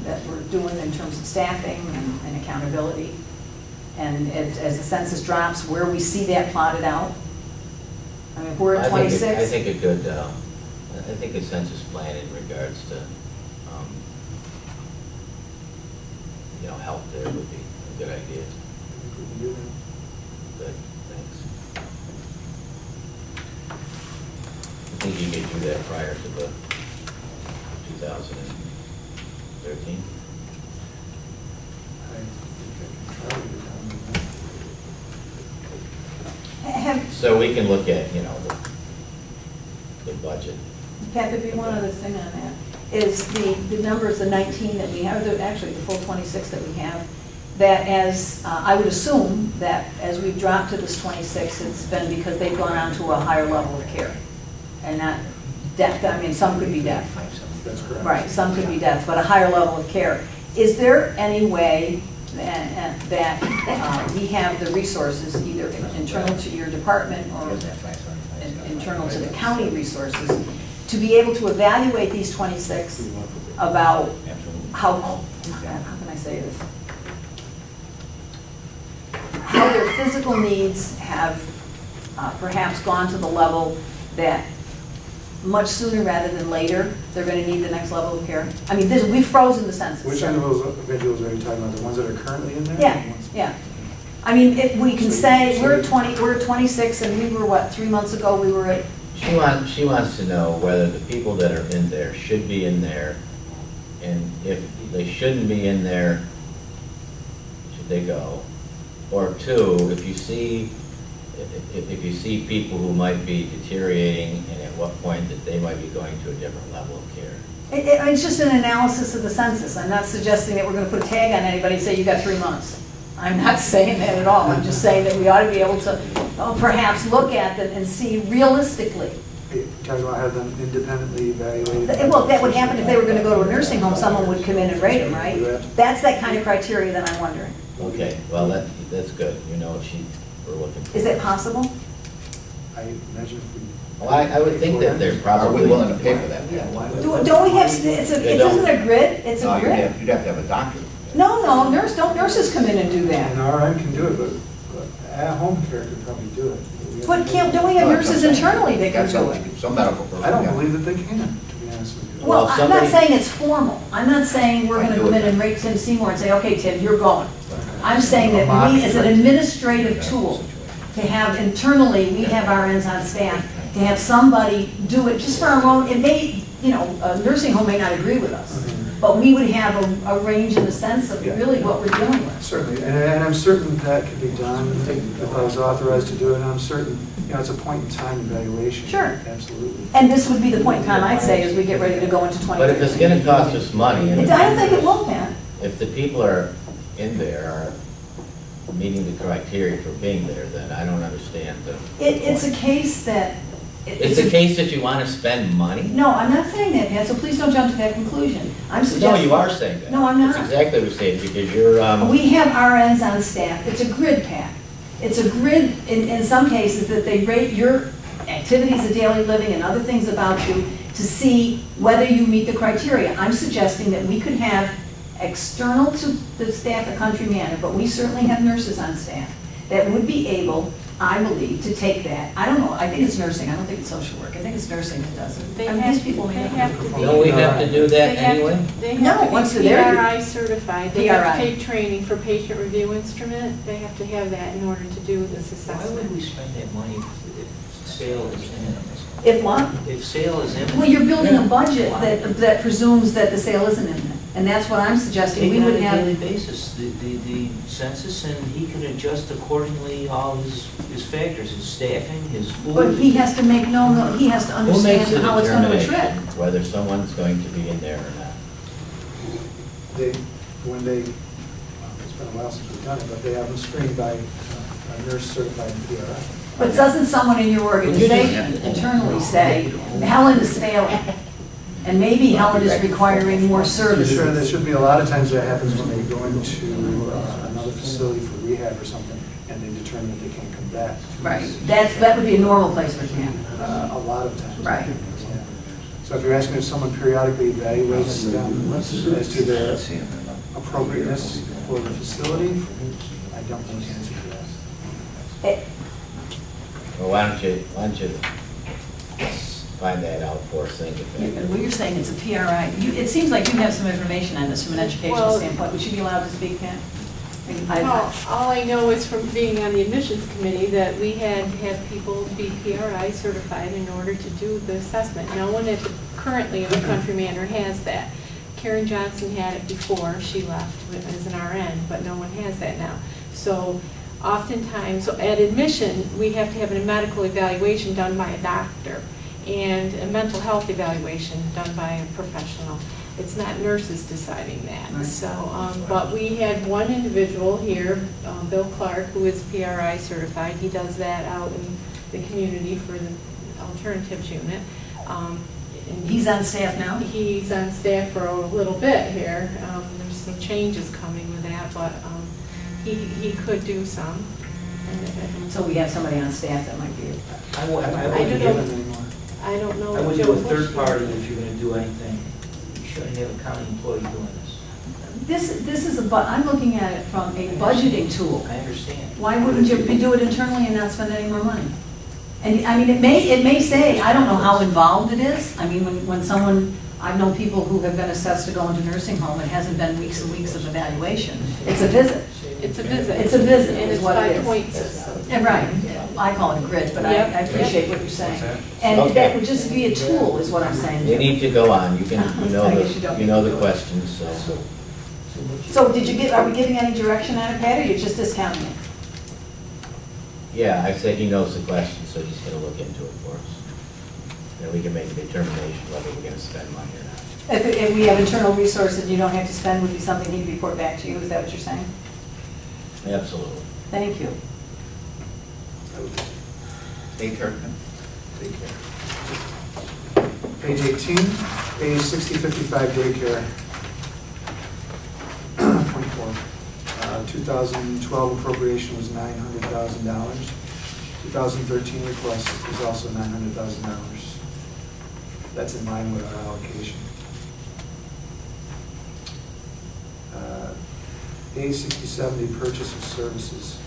that we're doing in terms of staffing and accountability, and as the census drops, where we see that plotted out. I mean, if we're at 26. I think a good, I think a census plan in regards to, you know, help there would be a good idea. Good, thanks. I think you could do that prior to the 2013. So we can look at, you know, the budget. Pat, there'd be one other thing on that, is the numbers, the 19 that we have, actually the full 26 that we have, that as, I would assume that as we've dropped to this 26, it's been because they've gone on to a higher level of care, and not death. I mean, some could be death. That's correct. Right, some could be death, but a higher level of care. Is there any way that we have the resources, either internal to your department or internal to the county resources, to be able to evaluate these 26 about how can I say this? How their physical needs have perhaps gone to the level that much sooner rather than later, they're going to need the next level of care? I mean, we've frozen the census. Which end of those individuals are you talking about? The ones that are currently in there? Yeah, yeah. I mean, if we can say we're at 26, and we were, what, 3 months ago we were at. She wants to know whether the people that are in there should be in there, and if they shouldn't be in there, should they go? Or 2, if you see people who might be deteriorating, and at what point that they might be going to a different level of care. It's just an analysis of the census. I'm not suggesting that we're going to put a tag on anybody and say you got 3 months. I'm not saying that at all. I'm just saying that we ought to be able to perhaps look at them and see realistically. You talking about have them independently evaluated? Well, that would happen if they were going to go to a nursing home. Someone would come in and rate them, right? That's that kind of criteria that I'm wondering. Okay, well, that's good. You know what we're looking for. Is it possible? I imagine if we... Well, I would think that there's Are we probably... willing to pay for that? Don't we have, it isn't a grid? It's a grid? You'd have to have a doctor. No, don't nurses come in and do that? An RN can do it, but at-home care could probably do it. But don't we have nurses internally that can do it? Some medical person. I don't believe that they can, to be honest with you. Well, I'm not saying it's formal. I'm not saying we're going to come in and rate Tim Seymour and say, okay, Tim, you're going. I'm saying that we, as an administrative tool, to have internally, we have RNs on staff, to have somebody do it just for our own, it may, you know, a nursing home may not agree with us, but we would have a range in the sense of really what we're dealing with. Certainly, and I'm certain that could be done if I was authorized to do it, and I'm certain, you know, it's a point in time evaluation. Sure. Absolutely. And this would be the point in time, I'd say, as we get ready to go into 2013. But if it's going to cost us money... I don't think it will, Pat. If the people are in there are meeting the criteria for being there, then I don't understand the... It's a case that... It's a case that you want to spend money? No, I'm not saying that, Pat, so please don't jump to that conclusion. I'm suggesting... No, you are saying that. No, I'm not. That's exactly what you're saying, because you're... We have RNs on staff. It's a grid, Pat. It's a grid in some cases that they rate your activities of daily living and other things about you to see whether you meet the criteria. I'm suggesting that we could have external to the staff at Country Manor, but we certainly have nurses on staff that would be able I believe, to take that. I don't know, I think it's nursing, I don't think it's social work. I think it's nursing that does it. They I mean, have- these people may they not have to be- Don't we have to do that anyway? They No, have once to be they're there, you- PRI certified. They have to PRI. take training for patient review instrument. They have to have that in order to do this Why would assessment. we spend that money if sale is imminent? If what? If sale is imminent. Well, you're building a budget that presumes that the sale isn't imminent. And that's what I'm suggesting. We Taken on would a daily have, basis, the census, and he can adjust accordingly all his factors, his staffing, his food. but he has to make, no, he has to Who makes understand the how it's going to determination tread. whether someone's going to be in there or not? When they, it's been a while since we've done it, but they have them screened by a nurse certified in PRI. But doesn't someone in your organization internally say, Helen is failing? And maybe Helen is requiring more There services. should be a lot of times that happens when they go into another facility for rehab or something, and they determine that they can't come back. Right, that would be a normal place for camp. A lot of times. Right. Yeah. So if you're asking if someone periodically evaluates them as to their appropriateness for the facility, I don't know the answer to that. Eh, Well, why don't you find that out for us, think of it. Well, you're saying it's a PRI. It seems like you have some information on this from an educational Well- standpoint. Would you be allowed to speak, Pam? Well, all I know is from being on the admissions committee that we had to have people be PRI certified in order to do the assessment. No one currently in the Country Manor has that. Karen Johnson had it before she left as an RN, but no one has that now. So oftentimes, at admission, we have to have a medical evaluation done by a doctor and a mental health evaluation done by a professional. It's not nurses deciding that. Right. So, but we had one individual here, Bill Clark, who is PRI certified. He does that out in the community for the alternatives unit. And He's on staff now? He's on staff for a little bit here. There's some changes coming with that, but he could do some. So we have somebody on staff that might be. I would don't give know. it, I don't know. I would Joe do a Bush third did. party if you're gonna do anything. You shouldn't have a county employee doing this. This is I'm looking at it from a budgeting tool. I understand. Why wouldn't you do it internally and not spend any more money? And, I mean, it may say, I don't know how involved it is. I mean, when someone, I've known people who have been assessed to go into nursing home, it hasn't been weeks and weeks of evaluation. It's a visit. It's a visit. It's a visit, And is it's what by it is. point system. Yeah, right. I call it grid, but I Yep, appreciate yep. what you're saying. What's that? And Okay. that would just be a tool, is what I'm saying. We need to go on, you can, you know I guess you don't you know need to the do it. questions, so. So are we giving any direction on it, Pat, or you're just discounting it? Yeah, I said he knows the question, so he's gonna look into it for us. Then we can make a determination whether we're gonna spend money or not. If we have internal resources you don't have to spend, would be something he'd report back to you, is that what you're saying? Absolutely. Thank you. Take care. Take care. Page 18, page 6055 daycare. Point 4. 2012 appropriation was $900,000. 2013 request is also $900,000. That's in line with our allocation. A6070 purchase of services,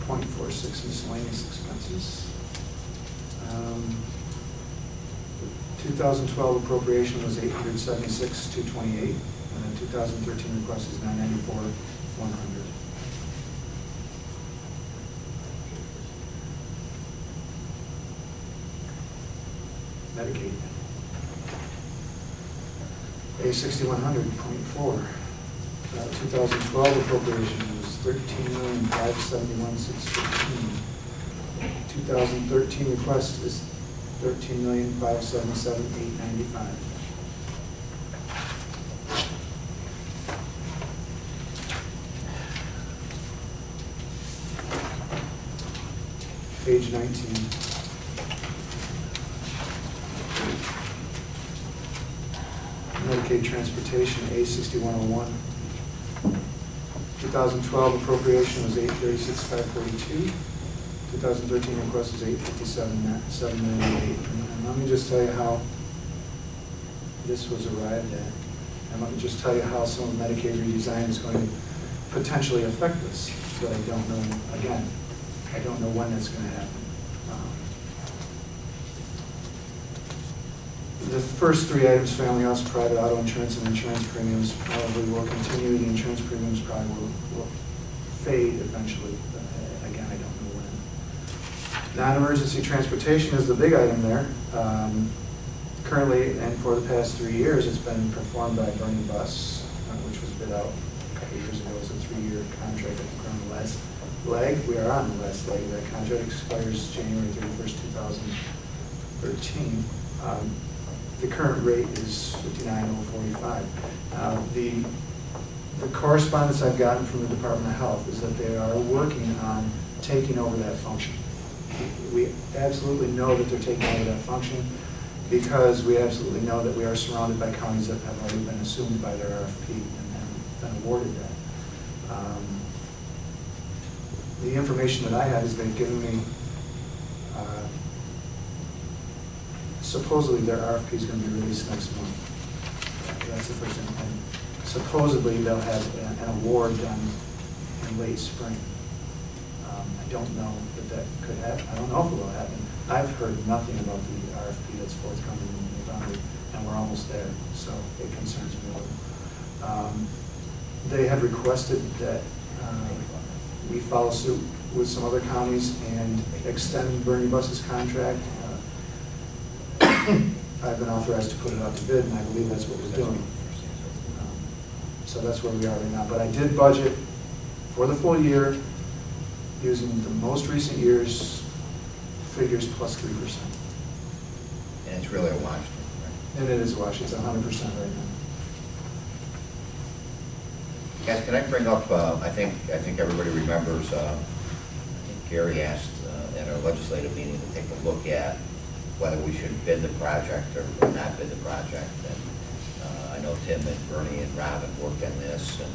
.46 miscellaneous expenses. 2012 appropriation was $876,228, and then 2013 request is $994,100. Medicaid. A6100.4. 2012 appropriation was $13,571,615. 2013 request is $13,577,895. Page 19. Medicaid transportation, A6101. 2012 appropriation was $836,542. 2013 request is $857,798. And let me just tell you how this was arrived at. And let me just tell you how some of Medicaid redesign is going to potentially affect this, but I don't know, again, I don't know when that's going to happen. The first three items, family house, private auto insurance, and insurance premiums, probably will continue. The insurance premiums probably will fade eventually. Again, I don't know when. Non-emergency transportation is the big item there. Currently, and for the past 3 years, it's been performed by Bernie Bus, which was bid out a couple of years ago. It's a 3-year contract. I think we're on the last leg. We are on the last leg. That contract expires January 31st, 2013. The current rate is $59,045. The correspondence I've gotten from the Department of Health is that they are working on taking over that function. We absolutely know that they're taking over that function because we absolutely know that we are surrounded by counties that have already been assumed by their RFP and have been awarded that. The information that I have is they've given me supposedly their RFP is going to be released next month. That's the first thing. And supposedly they'll have an award done in late spring. I don't know that could happen. I don't know if it will happen. I've heard nothing about the RFP that's forthcoming in November, and we're almost there, so it concerns me a little. They have requested that we follow suit with some other counties and extend Bernie Bus's contract. I've been authorized to put it out to bid, and I believe that's what we're doing. So that's where we are right now. But I did budget for the full year using the most recent year's figures plus 3%. And it's really a wash. And it is a wash. It's 100% right now. Guys, can I bring up, I think everybody remembers, I think Gary asked at our legislative meeting to take a look at whether we should bid the project or not bid the project. And I know Tim and Bernie and Rob have worked on this, and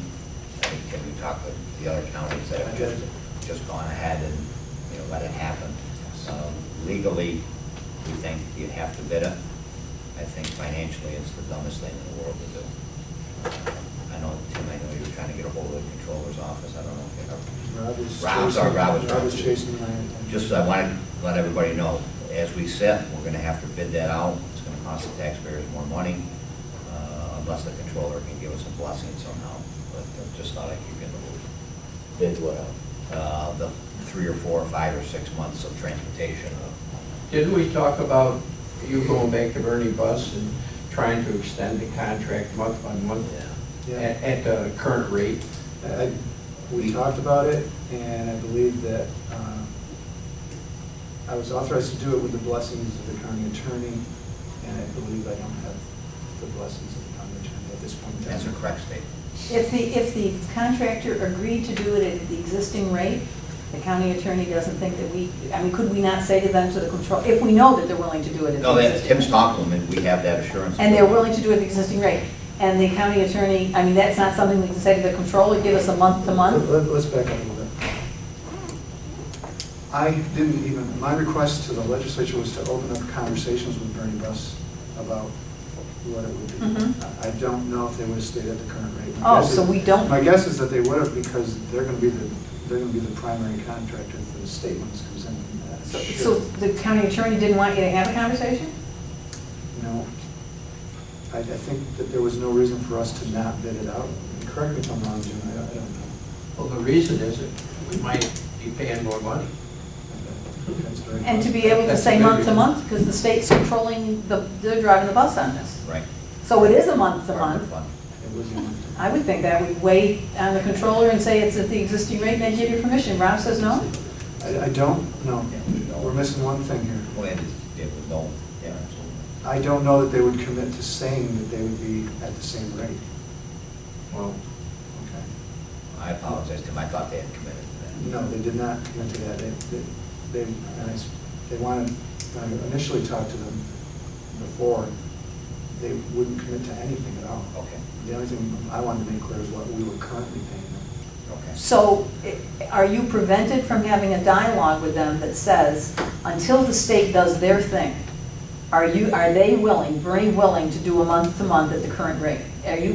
I think Tim, you talked with the other counties that have just gone ahead and let it happen. Legally, we think you'd have to bid it. I think financially, it's the dumbest thing in the world to do. I know, Tim, I know you were trying to get a hold of the controller's office. I don't know if you ever. Rob was chasing my attention. Just I wanted to let everybody know, as we sit, we're going to have to bid that out. It's going to cost the taxpayers more money, unless the controller can give us a blessing somehow. But I just thought I could get a little Bid what out? the 3 or 4 or 5 or 6 months of transportation. Didn't we talk about you going back to Bernie Bus and trying to extend the contract month by month at the current rate? We talked about it, and I believe that I was authorized to do it with the blessings of the county attorney, and I believe I don't have the blessings of the county attorney at this point in time. That's a correct statement. If the contractor agreed to do it at the existing rate, the county attorney doesn't think that could we not say to them, to the control, if we know that they're willing to do it at the existing Tim's talking to them, and we have that assurance. and they're willing to do it at the existing rate, and the county attorney, that's not something we can say to the controller, give us a month to month? Let's back up a little bit. My request to the legislature was to open up conversations with Bernie Bus about what it would be. I don't know if they would have stayed at the current rate. We don't. My guess is that they would have, because they're going to be the primary contractor for the state when this comes in. So the county attorney didn't want you to have a conversation? No. I think that there was no reason for us to not bid it out. Correct me if I'm wrong, Jim. I don't know. Well, the reason is that we might be paying more money. And to be able to say month to month, because the state's controlling, they're driving the bus on this. Right. So it is a month to month. I would think that we'd wait on the controller and say it's at the existing rate, and then give you permission. Rob says no? I don't know. We're missing one thing here. I don't know that they would commit to saying that they would be at the same rate. Well, okay. I apologize, Tim. I thought they had committed to that. No, they did not commit to that. They wanted, when I initially talked to them before, they wouldn't commit to anything at all. Okay. The only thing I wanted to make clear is what we were currently paying them. Okay. So are you prevented from having a dialogue with them that says, until the state does their thing, are they very willing to do a month to month at the current rate?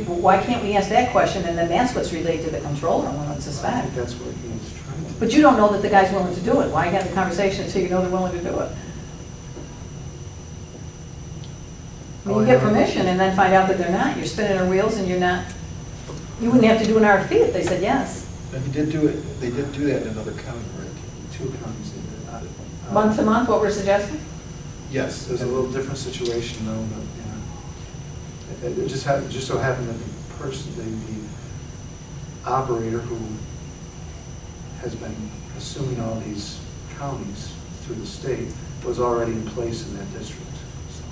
Why can't we ask that question, and then that's what's relayed to the controller, one would suspect? I think that's what he was trying to But you don't know that the guy's willing to do it. Why have the conversation until you know they're willing to do it? I mean, you get permission and then find out that they're not. You're spinning their wheels and you're not, you wouldn't have to do an RFP if they said yes. And they did do that in another county, right? 2 counties they did not. Month to month, what we're suggesting? Yes, there's a little different situation though, but, yeah. It just so happened that the person, the operator who has been assuming all these counties through the state was already in place in that district. So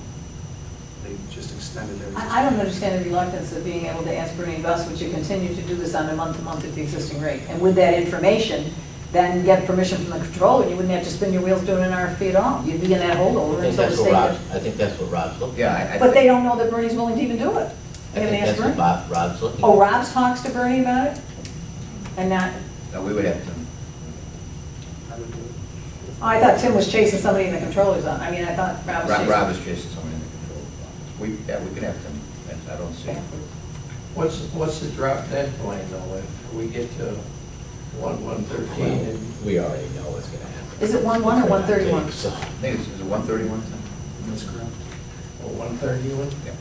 they just extended their. I don't understand the reluctance of being able to ask Bernie and Gus, would you continue to do this on a month-to-month at the existing rate? And with that information, then get permission from the controller, you wouldn't have to spin your wheels doing an RFP at all. You'd be in that holdover until the state. I think that's what Rob's looking at. Yeah, But they don't know that Bernie's willing to even do it. I They haven't think asked that's what Bernie. Rob's looking at. Oh, Rob's talks to Bernie about it? And not, no, we would have to. I would do it. oh, I thought Tim was chasing somebody in the controller's office. I mean, I thought Rob was chasing. Rob is chasing someone in the control office. Yeah, we could have to, I don't see it. What's the drop dead plan though, if we get to 113 and We already know what's gonna happen. Is it 1-1 or 131? So, I think it's 131. That's correct. 131? Yeah.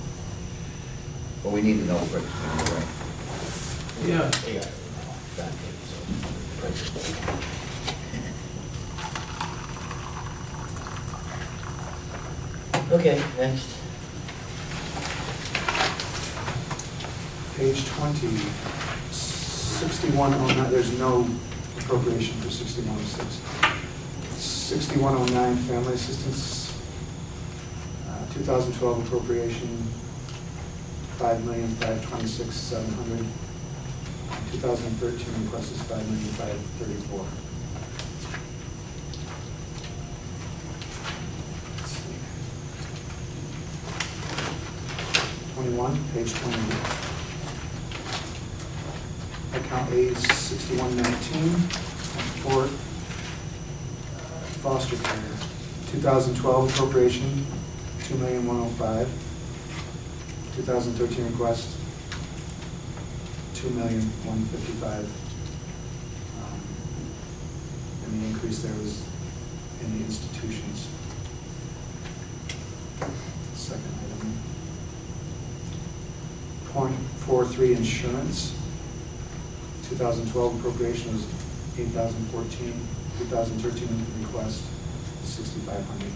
But we need to know quick, right? Yeah. we already know. That is, okay, next. Page 20, 6109, there's no appropriation for 6106. 6109, family assistance, 2012 appropriation, $5,526,700. 2013 request is $5,534,000. Let's see. 21, page 21. Account A 6119, for foster care. 2012 appropriation, $2,105,000. 2013 request, $2,155,000. And the increase there was in the institutions. Second item. .43 insurance. 2012 appropriation was $8,014. 2013 request, $6,500.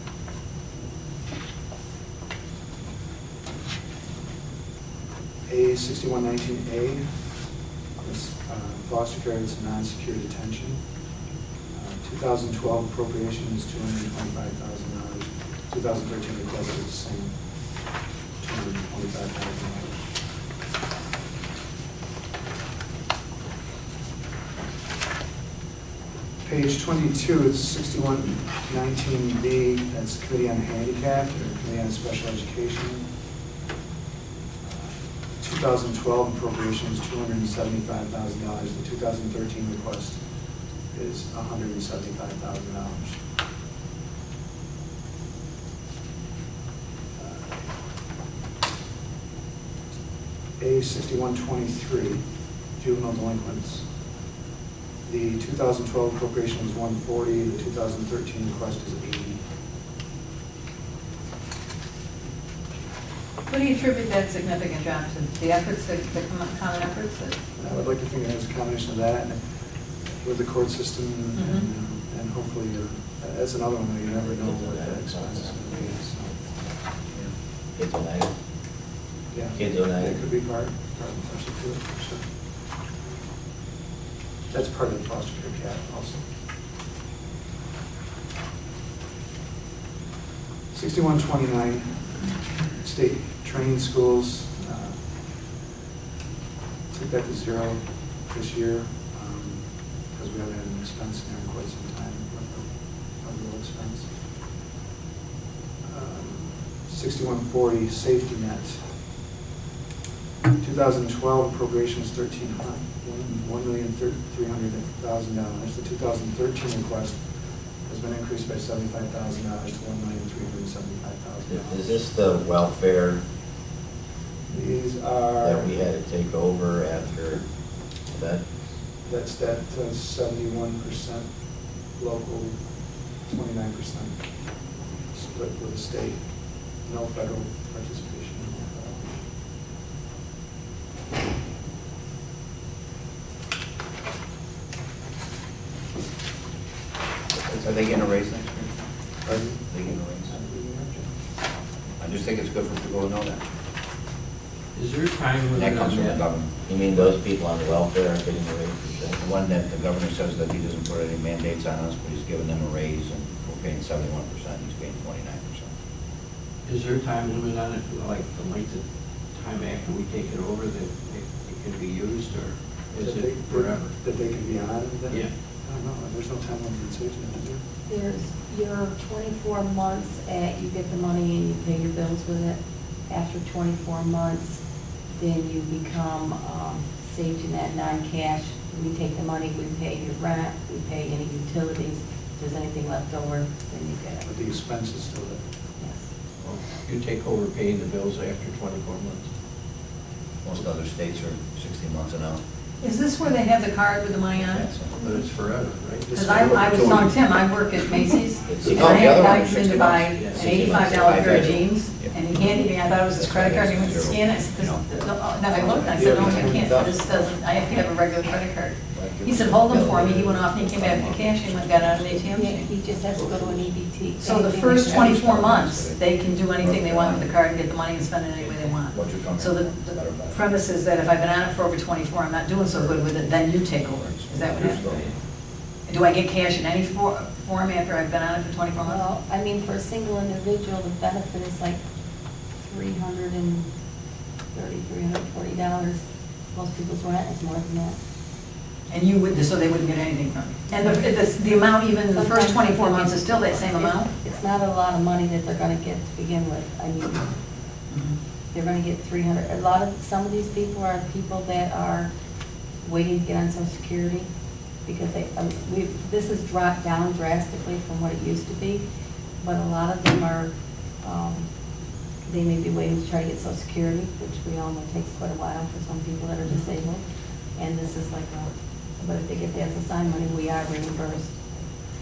A 6119A, this foster care, it's a non-secure detention. 2012 appropriation is $225,000. 2013 request is the same, $225,000. Page 22, it's 6119B, that's Committee on Handicapped, or Committee on Special Education. 2012 appropriation is $275,000. The 2013 request is $175,000. A 6123, juvenile delinquents. The 2012 appropriation was $140,000. The 2013 request is $80,000. What do you attribute that significant drop to? The efforts, the common efforts? I would like to think it has a combination of that and with the court system and hopefully that's another one that you never know what that expense is going to be. So, Kids United. yeah, Kids United. It could be part of the foster care, for sure. That's part of the foster care cap also. 6129, state training schools. Took that to zero this year because we haven't had an expense in there in quite some time, a real expense. 6140, safety net. 2012 appropriation is $1,300,000. The 2013 request has been increased by $75,000 to $1,375,000. Is this the welfare These are. that we had to take over after that? That's that 71% local, 29% split with the state, no federal participation. Are they getting a raise next year? Pardon? Are they getting a raise? I just think it's good for people to know that. Is there a time limit That comes on from the that? government. You mean those people on welfare are getting a raise? The one that the governor says that he doesn't put any mandates on us, but he's giving them a raise, and we're paying 71%, he's paying 29%. Is there a time limit on it, like the length of time after we take it over that it can be used, or is it forever? That they can be on it then? Yeah. I don't know, there's no time limit in safety net, is there? There's your 24 months you get the money and you pay your bills with it. After 24 months, then you become safety net non-cash. We take the money, we pay your rent, we pay any utilities. If there's anything left over, then you get it. But the expense is still there. Yes. Well, you take over paying the bills after 24 months. Most other states are 16 months and out. Is this where they have the card with the money on it? But it's forever, right? Because I was telling Tim, I work at Macy's, and Oh, I the had other a guy one, come in 60 to buy months. an $85 pair of jeans, Yep. and he handed me, I thought it was his credit card, and he went to scan it, I said, then I looked, and I said, no, I can't, this doesn't, I have to have a regular credit card. He said, hold them for me, he went off and he came back with the cash, and went got out of an ATM Yeah, machine. he just has to go to an EBT. So the first 24 months, they can do anything they want with the card and get the money and spend it any way they want. What's your comment? So the premise is that if I've been on it for over 24, I'm not doing so good with it, then you take over. Is that what happens? Do I get cash in any form after I've been on it for 24 months? Well, I mean, for a single individual, the benefit is like $330, $340. Most people's rent is more than that. And you would, so they wouldn't get anything from you? And the amount, even the first 24 months, is still that same amount? It's not a lot of money that they're gonna get to begin with. I mean, they're gonna get 300. Some of these people are people that are waiting to get on Social Security because this has dropped down drastically from what it used to be. But a lot of them are, they may be waiting to try to get Social Security, which we all know takes quite a while for some people that are disabled. And this is like but if they get the SSI money, we are reimbursed.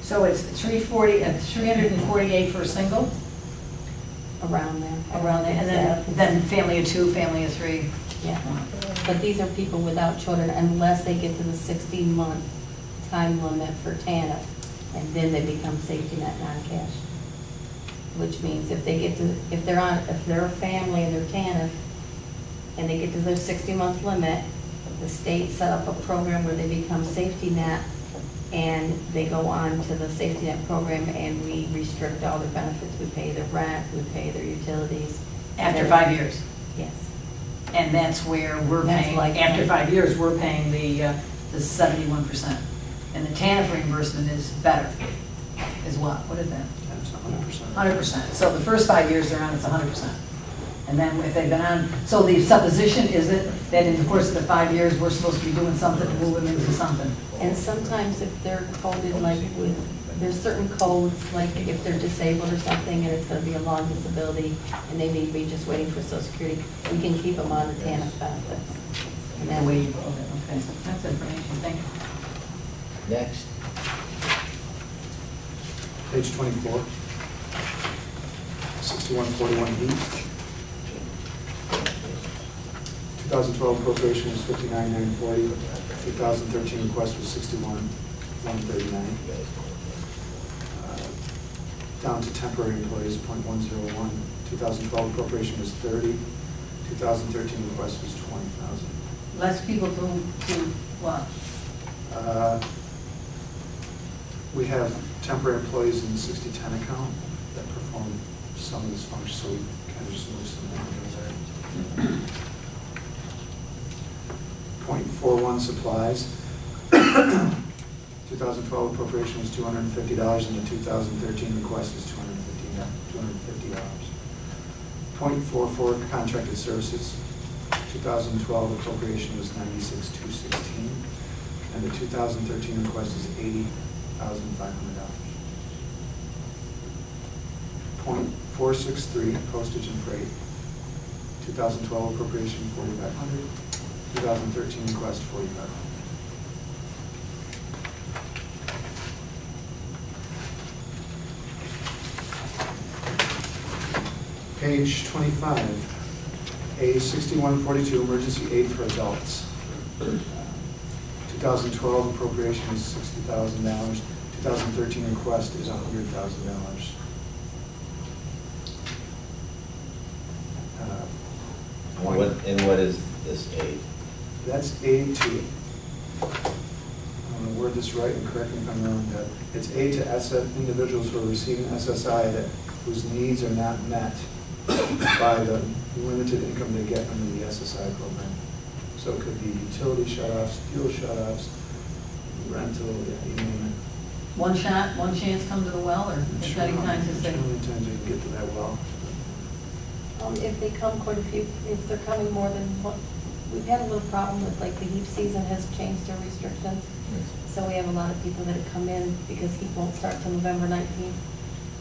So it's 348 for a single? Around there. Around there, and then family of two, family of three? Yeah, but these are people without children unless they get to the 60-month time limit for TANF, and then they become safety net non-cash. Which means if they get to, if they're a family and they're TANF, and they get to their 60-month limit, the state set up a program where they become safety net, and they go on to the safety net program, and we restrict all their benefits. We pay their rent, we pay their utilities. After 5 years? Yes. And that's where we're paying, after 5 years, we're paying the 71%. And the TANF reimbursement is better, is what? What is that? That's 100%. 100%. So the first 5 years they're on, it's 100%. And then if they've been on, so the supposition is it that in the course of the 5 years, we're supposed to be doing something to move them into something? And sometimes if they're coded like with, there's certain codes, like if they're disabled or something and it's going to be a long disability and they may be just waiting for Social Security, we can keep them on the TANF benefits. And that way, okay, that's information, thank you. Next. Page 24, 6141E. 2012 appropriation was 59,940. 2013 request was 61,139. Down to temporary employees, .101. 2012 appropriation was 30. 2013 request was 20,000. Less people to what? We have temporary employees in the 6010 account that perform some of this function, so we kind of just move some of those items. .41 supplies. 2012 appropriation was $250, and the 2013 request is $250. .44 contracted services. 2012 appropriation was $96,216, and the 2013 request is $80,500. .463 postage and freight. 2012 appropriation $4,500. 2013 request $4,500. Page 25, A6142, emergency aid for adults. 2012 appropriation is $60,000. 2013 request is $100,000. And what is this aid? That's aid to, I'm going to word this right and correct me if I'm wrong, but it's aid to individuals who are receiving SSI whose needs are not met by the limited income they get under the SSI program. So it could be utility shutoffs, fuel shutoffs, rental, you name it. One shot, one chance come to the well, or as many times as they... How many times they can get to that well? If they come quite a few, if they're coming more than one, we've had a little problem with, like, the heat season has changed their restrictions. So we have a lot of people that have come in because heat won't start till November 19th.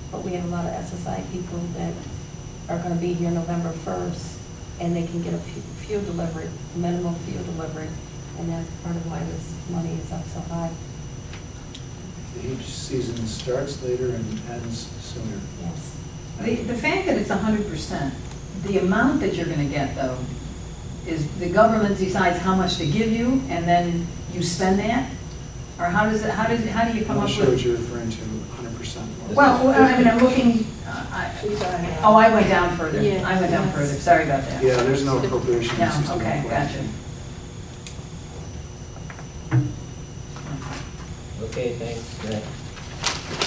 But we have a lot of SSI people that are going to be here November 1st, and they can get a fuel delivery, minimum fuel delivery, and that's part of why this money is up so high. The heat season starts later and ends sooner. Yes. The fact that it's 100%, the amount that you're going to get, though, is the government decides how much to give you, and then you spend that? Or how do you come I'm up not sure what with? you're referring to, 100%. Well, I mean, I'm looking, oh, I went down further. Yes, I went down yes. further, sorry about that. Yeah, there's no appropriation. in No, 61. okay, gotcha. Okay, thanks. Next.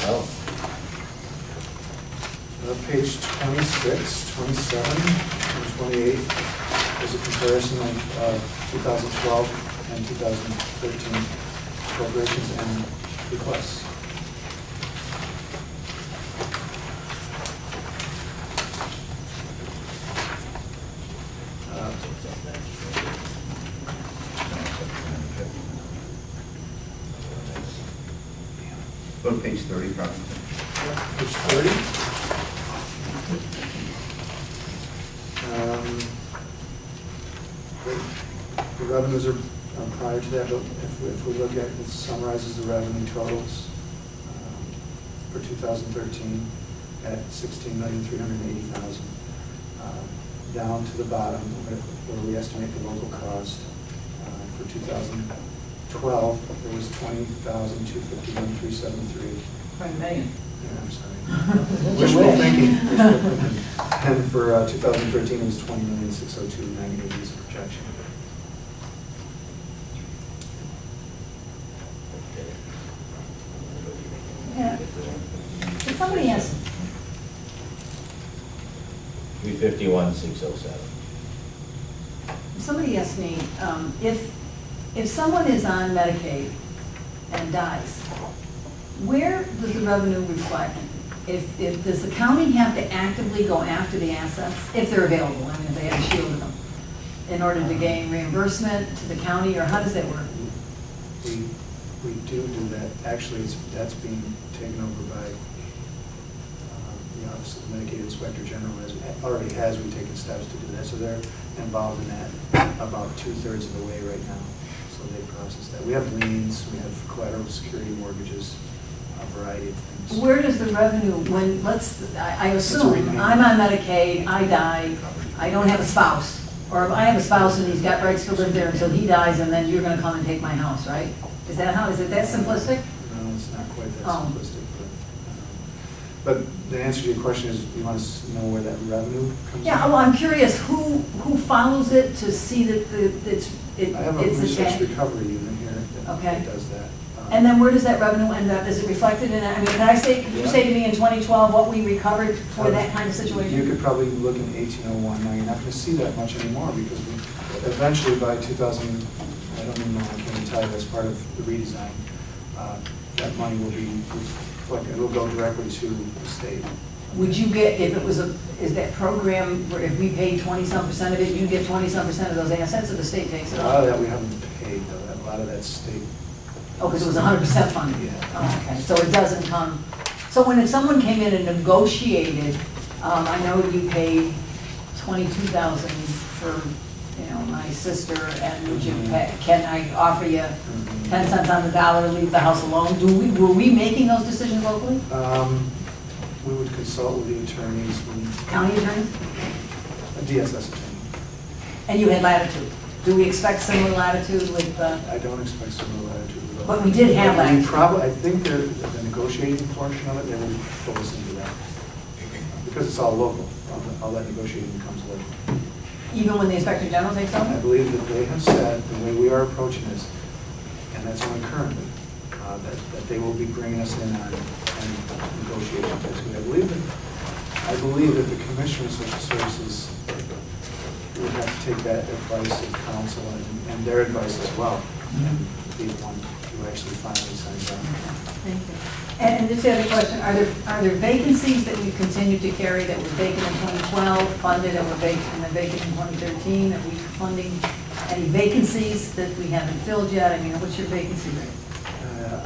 Oh, Page 26, 27, and 28 is a comparison of 2012 and 2013 appropriations and requests. Go to page 30, probably. Page 30. The revenues are prior to that, but if we look at, it summarizes the revenue totals for 2013 at $16,380,000. Down to the bottom, where we estimate the local cost for 2012, there was $20,251,373. $20 million. Yeah, I'm sorry. Wishful thinking. And for 2013, it was $20,602,980 as a projection. Yeah. Did somebody ask, 351,607. somebody asked me, if someone is on Medicaid and dies, where does the revenue reflect? Does the county have to actively go after the assets, if they're available, I mean, if they have shielded them, in order to gain reimbursement to the county, or how does that work? We do that. Actually, that's being taken over by the Office of the Medicaid Inspector General, already has. We've taken steps to do that. So they're involved in that about 2/3 of the way right now. So they process that. We have liens, we have collateral security mortgages, a variety of things. Where does the revenue, I assume, I'm on Medicaid, I die, I don't have a spouse, or if I have a spouse and he's got rights to live there until he dies, and then you're gonna come and take my house, right? Is it that simplistic? No, it's not quite that Oh. simplistic, but the answer to your question is, you want to know where that revenue comes Yeah, from? well, I'm curious, who follows it to see that it's I have a research attached? recovery unit here Okay. that does that. And then where does that revenue end up? Is it reflected in, I mean, can you say to me in 2012 what we recovered for that kind of You situation? could probably look in 1801. Now, you're not going to see that much anymore because eventually by 2000, I don't even know, I can't even tell you, that's part of the redesign. That money will be, it will go directly to the state. Would you get, if it was is that program where if we paid 20-some% of it, you get 20-some% of those assets, or the state takes it A off? lot of that we haven't paid, though. A lot of that state. Oh, because it was 100% funded? Yeah. Oh, okay, so it doesn't come, so when someone came in and negotiated, I know you paid $22,000 for, my sister, and would you pay, can I offer you 10 cents on the dollar, leave the house alone? Were we making those decisions locally? We would consult with the attorneys, County attorneys? a DSS attorney. And you had latitude. Do we expect similar latitude with, I don't expect similar latitude with. But we did have latitude. Probably, I think the negotiating portion of it, they will pull us into that. Because it's all local, all that negotiating becomes local. even when the Inspector General takes over? I believe that they have said, the way we are approaching this, and that's only currently, that they will be bringing us in on negotiation. Basically, I believe that the Commissioner of Social Services would have to take that advice of counsel and their advice as well, and be the one who actually finally signs on. Thank you. And just the other question, are there vacancies that we've continued to carry that were vacant in 2012, funded and were vacant in 2013? Are we funding any vacancies that we haven't filled yet? I mean, what's your vacancy rate?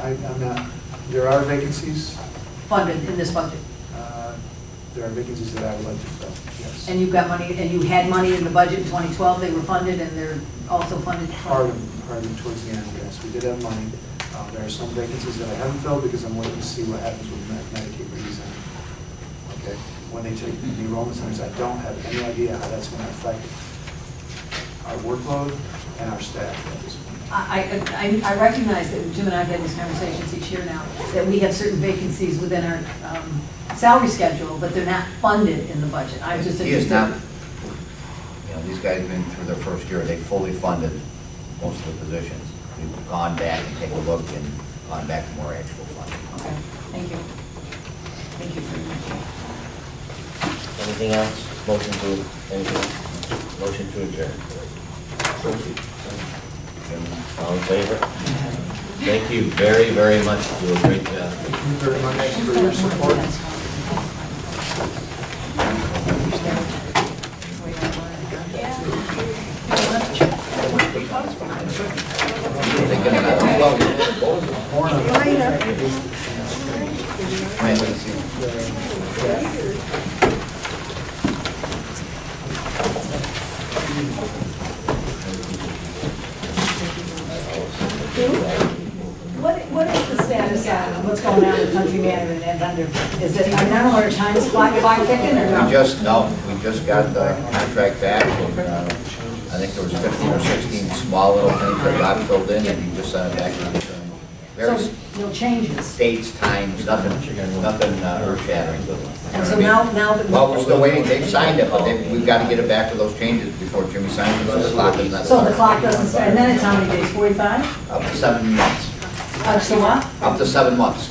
I'm not, there are vacancies. Funded in this budget? There are vacancies that I would like to fill, yes. And you've got money, and you had money in the budget in 2012, they were funded, and they're also funded? Part of them towards the end, yes. We did have money. There are some vacancies that I haven't filled because I'm waiting to see what happens with Medicaid redesign. Okay? When they take the enrollment centers, I don't have any idea how that's going to affect our workload and our staff at this point. I recognize that Jim and I have had these conversations each year now, that we have certain vacancies within our salary schedule, but they're not funded in the budget. I was just He is interested. not, these guys have been through their first year, they fully funded most of the positions. We've gone back and taken a look and gone back to more actual funding. Okay, thank you. Thank you very much. Anything else? Motion to, anything else? Motion to adjourn. All in favor? Thank you very, very much. You do a great job. Thank you very much for your support. What is the status on what's going on with Country Manor and Thunder? Is it, are now our times clock ticking or no? We just got the contract back, and I think there was 15 or 16 small little things that got filled in, and he just sent it back to the attorney. So, no changes? Dates, times, nothing earth-shattering. And so now that... Well, we're still waiting, they've signed it, but we've got to get it back to those changes before Jimmy signs it, so the clock does not So start. the clock doesn't start, and then it's how many days, 45? Up to 7 months. So what? Up to 7 months.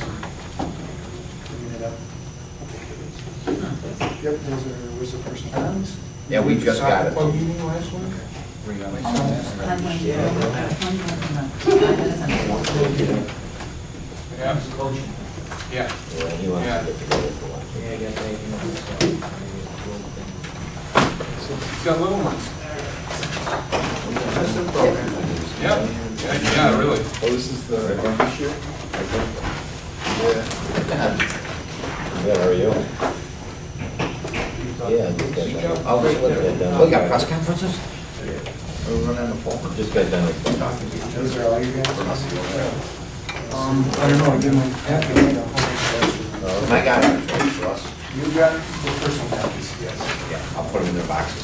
Yep, was the person times? Yeah, we just got it. Meeting last week? Yeah. Yeah. Yeah, he wants to get together for lunch. Yeah, I got anything He's got little ones. That's the program. Yeah, really. Oh, this is the issue? Yeah. Good, how are you? Yeah, just got done. Oh, we got press conferences? We're running the phone. Just got done with Those are all you guys? I don't know, I did my packet. I got it, for us. You got the personal copies, yes. Yeah, I'll put them in their boxes.